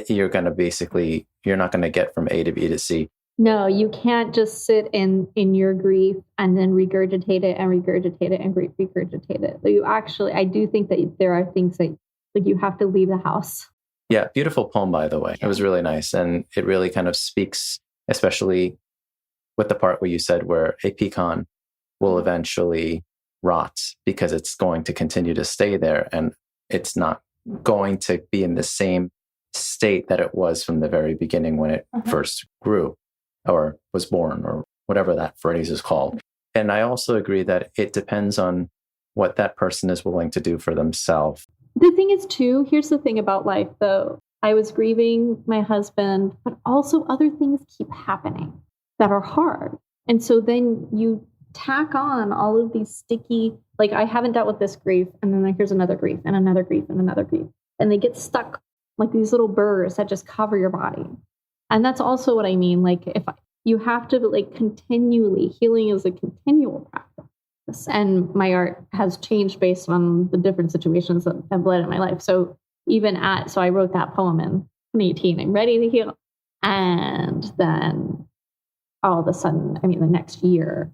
S1: you're going to basically, you're not going to get from A to B to C.
S2: No, you can't just sit in your grief and then regurgitate it and regurgitate it and regurgitate it. You actually, I do think that there are things that like you have to leave the house.
S1: Yeah, beautiful poem, by the way. It was really nice. And it really kind of speaks, especially with the part where you said where a pecan will eventually rot because it's going to continue to stay there and it's not going to be in the same state that it was from the very beginning when it first grew or was born or whatever that phrase is called. And I also agree that it depends on what that person is willing to do for themselves.
S2: The thing is, too, here's the thing about life, though. I was grieving my husband, but also other things keep happening that are hard. And so then you tack on all of these sticky, like I haven't dealt with this grief, and then here's another grief and another grief and another grief. And they get stuck like these little burrs that just cover your body. And that's also what I mean. Like if you have to like continually, healing is a continual practice. And my art has changed based on the different situations that have led in my life. So so I wrote that poem in 2018, I'm ready to heal. And then all of a sudden, the next year,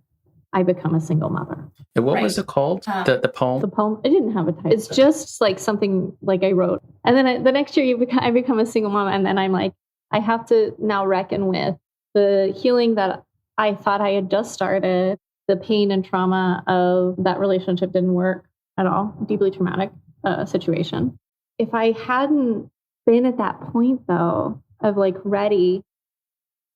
S2: I become a single mother.
S1: And what was it called? The poem?
S2: The poem, it didn't have a title. It's just like something like I wrote. And then the next year I become a single mom. And then I'm like, I have to now reckon with the healing that I thought I had just started, the pain and trauma of that relationship didn't work at all, deeply traumatic situation. If I hadn't been at that point, though, of like ready,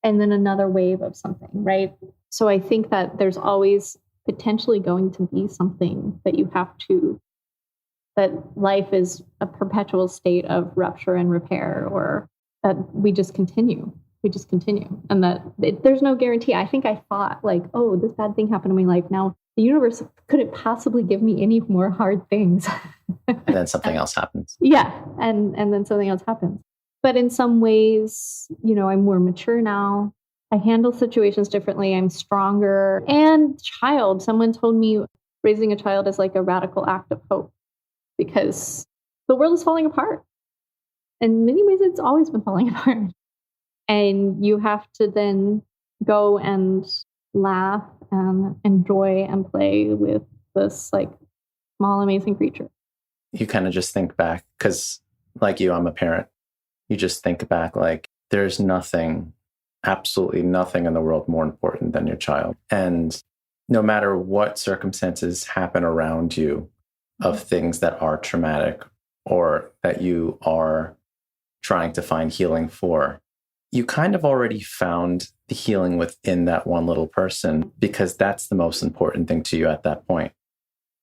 S2: and then another wave of something, right? So I think that there's always potentially going to be something that you have to, that life is a perpetual state of rupture and repair, or that we just continue. And that there's no guarantee. I think I thought like, oh, this bad thing happened in my life. Now the universe couldn't possibly give me any more hard things.
S1: And then something else happens.
S2: Yeah. And then something else happens. But in some ways, I'm more mature now. I handle situations differently. I'm stronger. And someone told me raising a child is like a radical act of hope because the world is falling apart. In many ways, it's always been falling apart. And you have to then go and laugh and enjoy and play with this like small, amazing creature.
S1: You kind of just think back because like you, I'm a parent. You just think back like there's nothing, absolutely nothing in the world more important than your child. And no matter what circumstances happen around you of things that are traumatic or that you are trying to find healing for, you kind of already found the healing within that one little person because that's the most important thing to you at that point.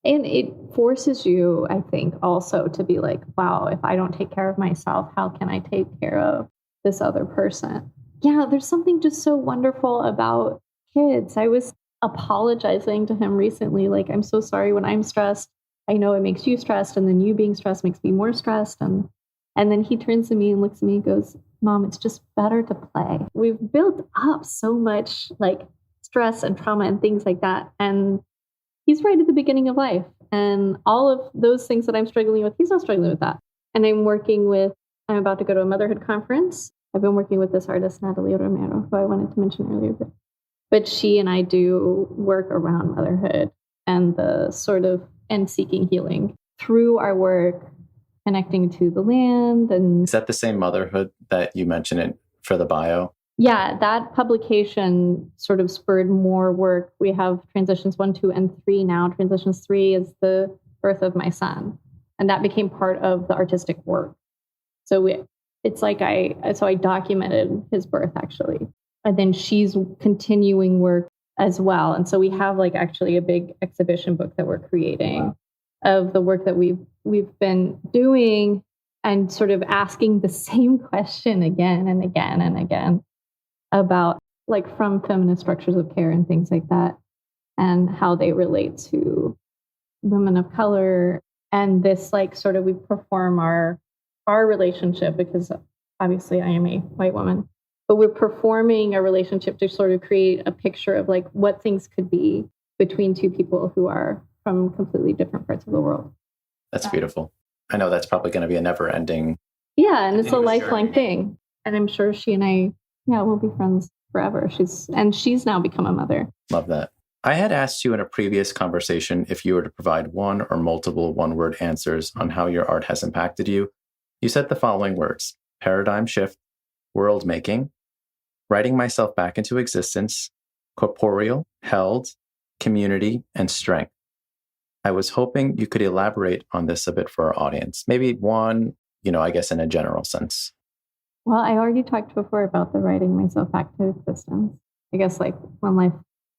S2: And it forces you, I think, also to be like, wow, if I don't take care of myself, how can I take care of this other person? Yeah, there's something just so wonderful about kids. I was apologizing to him recently, like, I'm so sorry when I'm stressed. I know it makes you stressed, and then you being stressed makes me more stressed. And then he turns to me and looks at me and goes, Mom, it's just better to play. We've built up so much like stress and trauma and things like that. And he's right at the beginning of life. And all of those things that I'm struggling with, he's not struggling with that. And I'm about to go to a motherhood conference. I've been working with this artist, Natalia Romero, who I wanted to mention earlier. But she and I do work around motherhood and the sort of and seeking healing through our work, connecting to the land. And
S1: is that the same motherhood that you mentioned it for the bio?
S2: Yeah, that publication sort of spurred more work. We have transitions 1, 2, and 3 now. Transitions 3 is the birth of my son. And that became part of the artistic work. So I documented his birth actually. And then she's continuing work as well. And so we have like actually a big exhibition book that we're creating of the work that we've been doing and sort of asking the same question again and again and again about like from feminist structures of care and things like that and how they relate to women of color And this like sort of we perform our relationship, because obviously I am a white woman, but we're performing a relationship to sort of create a picture of like what things could be between two people who are from completely different parts of the world.
S1: That's beautiful. I know that's probably going to be a never ending.
S2: Yeah. And it's a lifelong thing. And I'm sure she and I, we'll be friends forever. She's now become a mother.
S1: Love that. I had asked you in a previous conversation if you were to provide one or multiple one-word answers on how your art has impacted you. You said the following words: paradigm shift, world making, writing myself back into existence, corporeal, held, community, and strength. I was hoping you could elaborate on this a bit for our audience. Maybe one, I guess in a general sense.
S2: Well, I already talked before about the writing myself back to existence. I guess like when life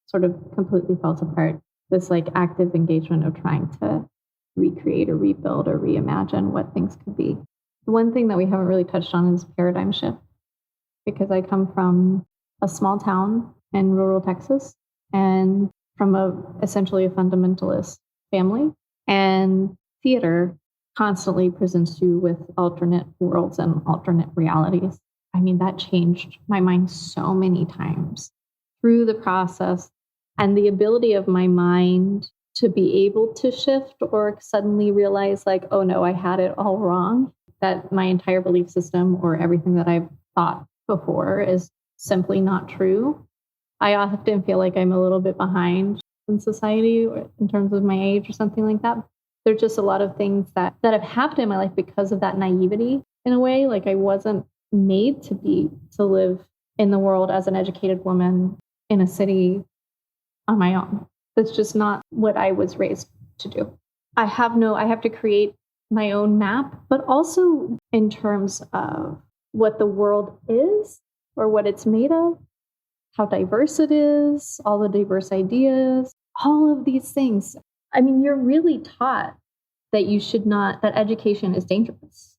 S2: sort of completely falls apart, this like active engagement of trying to recreate or rebuild or reimagine what things could be. The one thing that we haven't really touched on is paradigm shift, because I come from a small town in rural Texas and from essentially a fundamentalist family, and theater constantly presents you with alternate worlds and alternate realities. I mean, that changed my mind so many times through the process, and the ability of my mind to be able to shift or suddenly realize like, oh no, I had it all wrong, that my entire belief system or everything that I've thought before is simply not true. I often feel like I'm a little bit behind in society in terms of my age or something like that. There's just a lot of things that have happened in my life because of that naivety in a way. Like I wasn't made to live in the world as an educated woman in a city on my own. That's just not what I was raised to do. I have to create my own map, but also in terms of what the world is or what it's made of, how diverse it is, all the diverse ideas, all of these things. I mean, you're really taught that education is dangerous.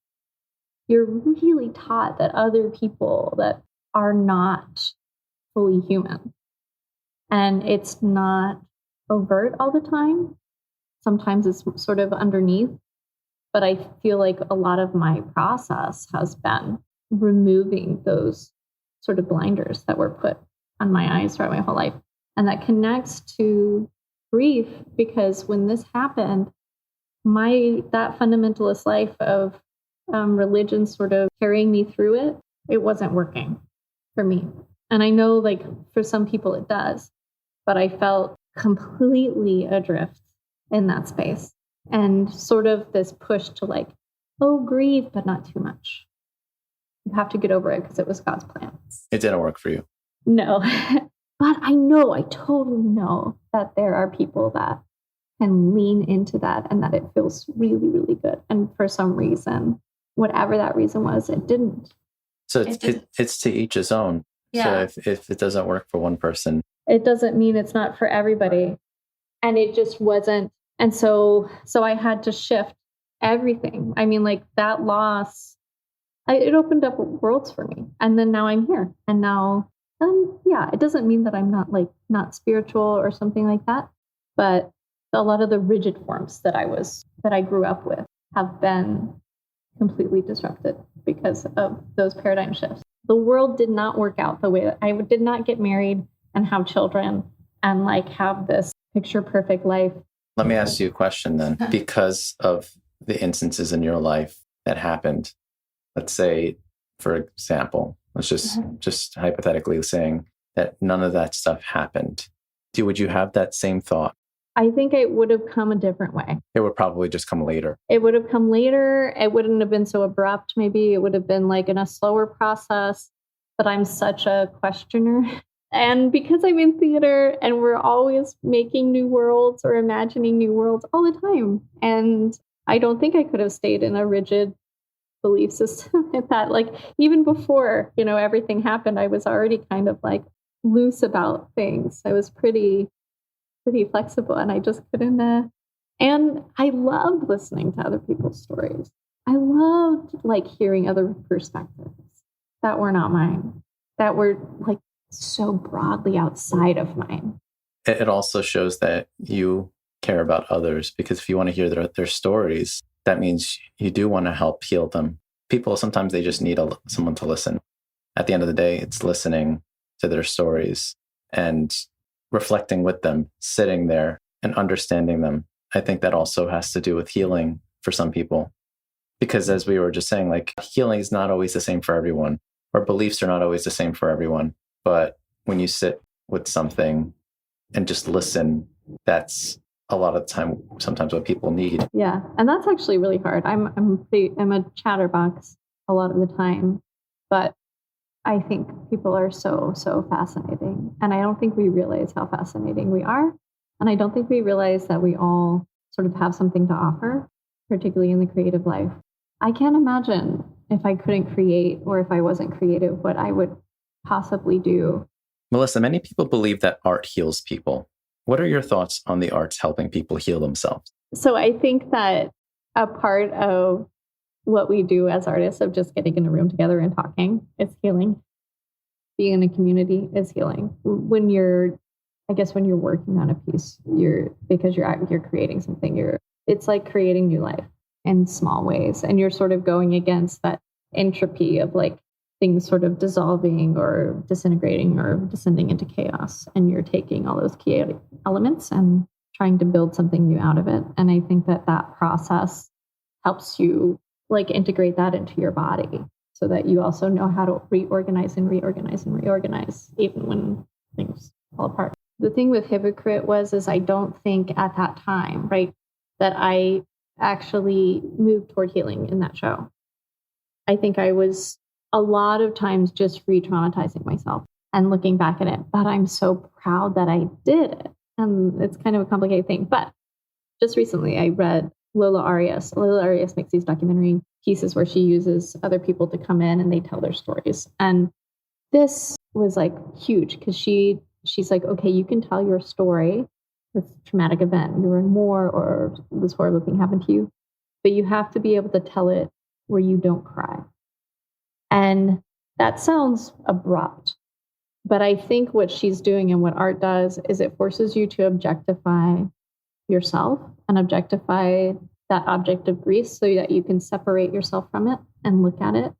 S2: You're really taught that other people that are not fully human. And it's not overt all the time. Sometimes it's sort of underneath. But I feel like a lot of my process has been removing those sort of blinders that were put on my eyes throughout my whole life. And that connects to grief, because when this happened, that fundamentalist life of religion sort of carrying me through it wasn't working for me. And I know like for some people it does, but I felt completely adrift in that space. And sort of this push to like, grieve, but not too much. You have to get over it because it was God's plan.
S1: It didn't work for you.
S2: No. But I totally know that there are people that can lean into that and that it feels really, really good. And for some reason, whatever that reason was, it didn't.
S1: So it's to each his own.
S2: Yeah.
S1: So if it doesn't work for one person,
S2: it doesn't mean it's not for everybody. And it just wasn't. And so I had to shift everything. I mean, like that loss, it opened up worlds for me. And then now I'm here. And now, it doesn't mean that I'm not spiritual or something like that. But a lot of the rigid forms that I grew up with have been completely disrupted because of those paradigm shifts. The world did not work out the way that I did not get married and have children and like have this picture perfect life.
S1: Let me ask you a question then. Because of the instances in your life that happened, let's say, for example, let's just hypothetically saying that none of that stuff happened. Would you have that same thought?
S2: I think it would have come a different way.
S1: It would probably just come later.
S2: It would have come later. It wouldn't have been so abrupt. Maybe it would have been like in a slower process. But I'm such a questioner. And because I'm in theater and we're always making new worlds or imagining new worlds all the time. And I don't think I could have stayed in a rigid belief system like that. Like even before, everything happened, I was already kind of like loose about things. I was pretty flexible and I just couldn't. And I loved listening to other people's stories. I loved like hearing other perspectives that were not mine, that were like so broadly outside of mine.
S1: It also shows that you care about others, because if you want to hear their stories, that means you do want to help heal them. People, sometimes they just need someone to listen. At the end of the day, it's listening to their stories and reflecting with them, sitting there and understanding them. I think that also has to do with healing for some people. Because as we were just saying, like, healing is not always the same for everyone, or beliefs are not always the same for everyone. But when you sit with something and just listen, that's a lot of the time, sometimes what people need.
S2: Yeah. And that's actually really hard. I'm a chatterbox a lot of the time, but I think people are so fascinating. And I don't think we realize how fascinating we are. And I don't think we realize that we all sort of have something to offer, particularly in the creative life. I can't imagine if I couldn't create, or if I wasn't creative, what I would possibly do.
S1: Melissa, many people believe that art heals people. What are your thoughts on the arts helping people heal themselves?
S2: So I think that a part of what we do as artists, of just getting in a room together and talking, is healing. Being in a community is healing. When you're working on a piece, because you're creating something, it's like creating new life in small ways. And you're sort of going against that entropy of like things sort of dissolving or disintegrating or descending into chaos. And you're taking all those chaotic elements and trying to build something new out of it. And I think that process helps you like integrate that into your body, so that you also know how to reorganize, even when things fall apart. The thing with Hypocrite is I don't think at that time, right, that I actually moved toward healing in that show. I think I was a lot of times just re-traumatizing myself and looking back at it, but I'm so proud that I did it. And it's kind of a complicated thing. But just recently I read Lola Arias. Lola Arias makes these documentary pieces where she uses other people to come in and they tell their stories. And this was like huge, because she's like, okay, you can tell your story, this traumatic event, you were in war or this horrible thing happened to you, but you have to be able to tell it where you don't cry. And that sounds abrupt, but I think what she's doing and what art does is it forces you to objectify yourself and objectify that object of grief, so that you can separate yourself from it and look at it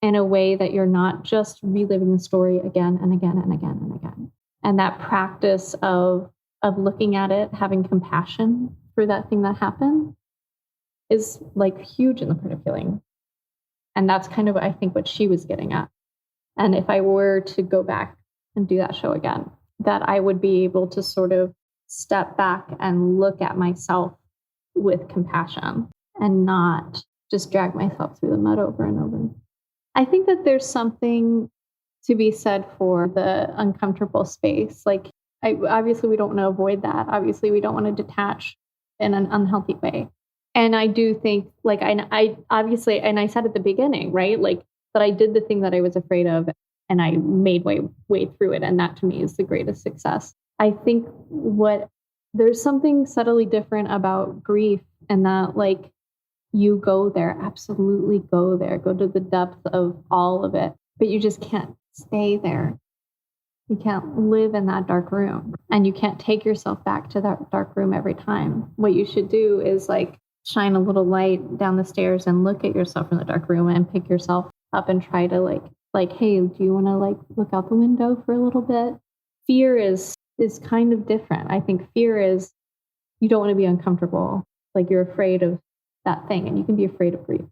S2: in a way that you're not just reliving the story again and again and again and again. And that practice of looking at it, having compassion for that thing that happened, is like huge in the part of healing. And that's kind of, I think, what she was getting at. And if I were to go back and do that show again, that I would be able to sort of step back and look at myself with compassion and not just drag myself through the mud over and over. I think that there's something to be said for the uncomfortable space. Like, obviously we don't want to avoid that. Obviously we don't want to detach in an unhealthy way. And I do think, like, I obviously, and I said at the beginning, right, like, that I did the thing that I was afraid of and I made way through it. And that to me is the greatest success. I think there's something subtly different about grief, and that, like, you go there, absolutely go there, go to the depth of all of it, but you just can't stay there. You can't live in that dark room, and you can't take yourself back to that dark room every time. What you should do is like shine a little light down the stairs and look at yourself in the dark room and pick yourself up and try to like, hey, do you want to like look out the window for a little bit? Fear is kind of different. I think fear is, you don't want to be uncomfortable. Like, you're afraid of that thing, and you can be afraid of grief.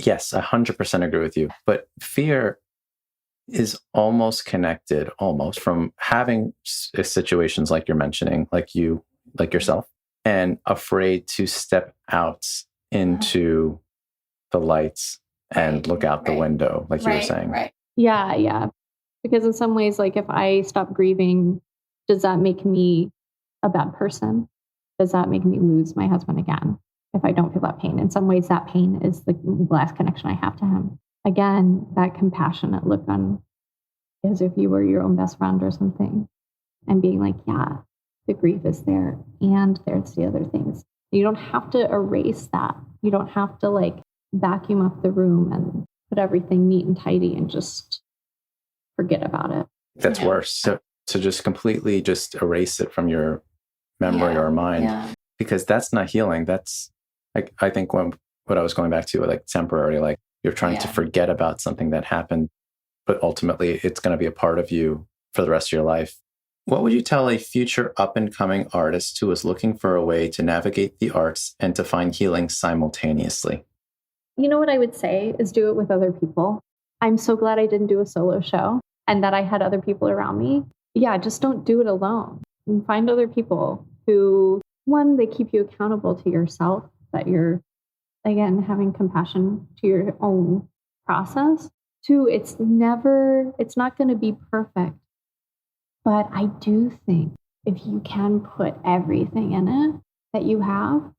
S1: Yes, 100% agree with you. But fear is almost connected, from having situations like you're mentioning, like yourself, and afraid to step out into the lights and look out the window, like you were saying. Right.
S2: Yeah. Because in some ways, like, if I stop grieving, does that make me a bad person? Does that make me lose my husband again? If I don't feel that pain, in some ways, that pain is the last connection I have to him. Again, that compassionate look on, as if you were your own best friend or something, and being like, yeah, the grief is there, and there's the other things. You don't have to erase that. You don't have to like vacuum up the room and put everything neat and tidy and just forget about it.
S1: That's worse. So just completely just erase it from your memory or mind. Yeah. because that's not healing. That's like, I think what I was going back to, like temporary, like you're trying to forget about something that happened, but ultimately it's going to be a part of you for the rest of your life. What would you tell a future up and coming artist who is looking for a way to navigate the arts and to find healing simultaneously?
S2: You know what I would say is do it with other people. I'm so glad I didn't do a solo show and that I had other people around me. Yeah, just don't do it alone. And find other people who, one, they keep you accountable to yourself, that you're, again, having compassion to your own process. Two, it's not going to be perfect. But I do think if you can put everything in it that you have,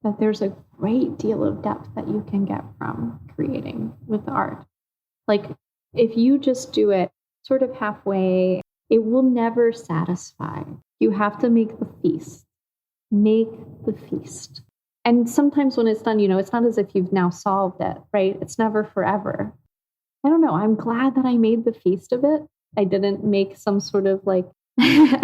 S2: that there's a great deal of depth that you can get from creating with art. Like if you just do it sort of halfway, it will never satisfy. You have to make the feast. Make the feast. And sometimes when it's done, it's not as if you've now solved it, right? It's never forever. I don't know. I'm glad that I made the feast of it. I didn't make some sort of I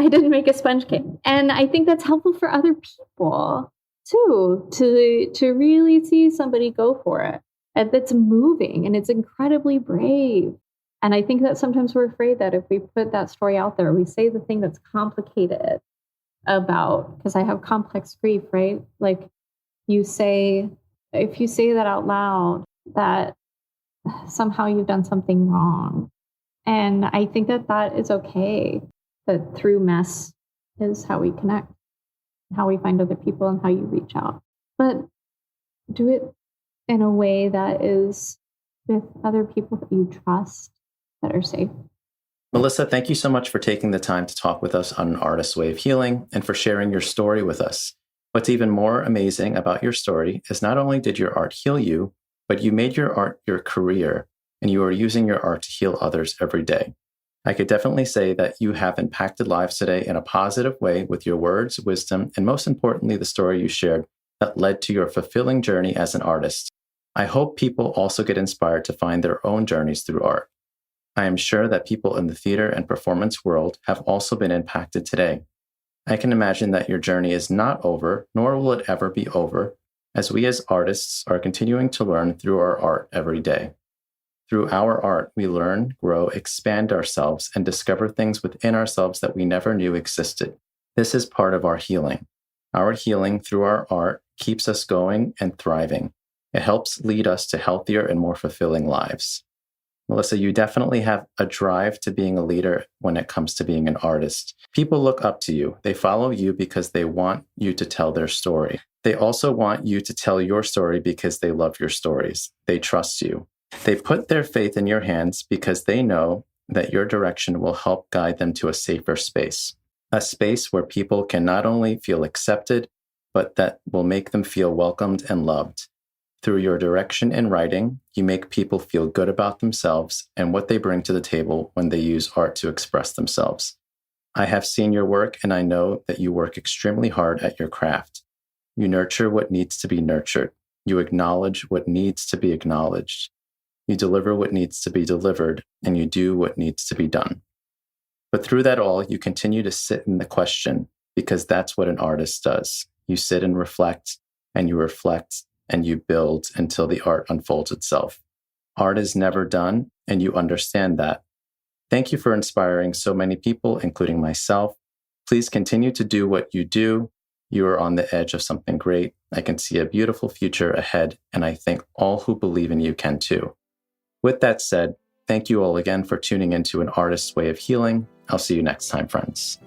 S2: didn't make a sponge cake. And I think that's helpful for other people too, to really see somebody go for it. And that's moving and it's incredibly brave. And I think that sometimes we're afraid that if we put that story out there, we say the thing that's complicated about, because I have complex grief, right? Like if you say that out loud, that somehow you've done something wrong. And I think that is okay, that through mess is how we connect, how we find other people and how you reach out. But do it in a way that is with other people that you trust, that are safe.
S1: Melissa, thank you so much for taking the time to talk with us on An Artist's Way of Healing and for sharing your story with us. What's even more amazing about your story is not only did your art heal you, but you made your art your career, and you are using your art to heal others every day. I could definitely say that you have impacted lives today in a positive way with your words, wisdom, and most importantly, the story you shared that led to your fulfilling journey as an artist. I hope people also get inspired to find their own journeys through art. I am sure that people in the theater and performance world have also been impacted today. I can imagine that your journey is not over, nor will it ever be over, as we as artists are continuing to learn through our art every day. Through our art, we learn, grow, expand ourselves, and discover things within ourselves that we never knew existed. This is part of our healing. Our healing through our art keeps us going and thriving. It helps lead us to healthier and more fulfilling lives. Melissa, you definitely have a drive to being a leader when it comes to being an artist. People look up to you. They follow you because they want you to tell their story. They also want you to tell your story because they love your stories. They trust you. They put their faith in your hands because they know that your direction will help guide them to a safer space, a space where people can not only feel accepted, but that will make them feel welcomed and loved. Through your direction in writing, you make people feel good about themselves and what they bring to the table when they use art to express themselves. I have seen your work, and I know that you work extremely hard at your craft. You nurture what needs to be nurtured. You acknowledge what needs to be acknowledged. You deliver what needs to be delivered, and you do what needs to be done. But through that all, you continue to sit in the question, because that's what an artist does. You sit and reflect, and you build until the art unfolds itself. Art is never done, and you understand that. Thank you for inspiring so many people, including myself. Please continue to do what you do. You are on the edge of something great. I can see a beautiful future ahead, and I think all who believe in you can too. With that said, thank you all again for tuning into An Artist's Way of Healing. I'll see you next time, friends.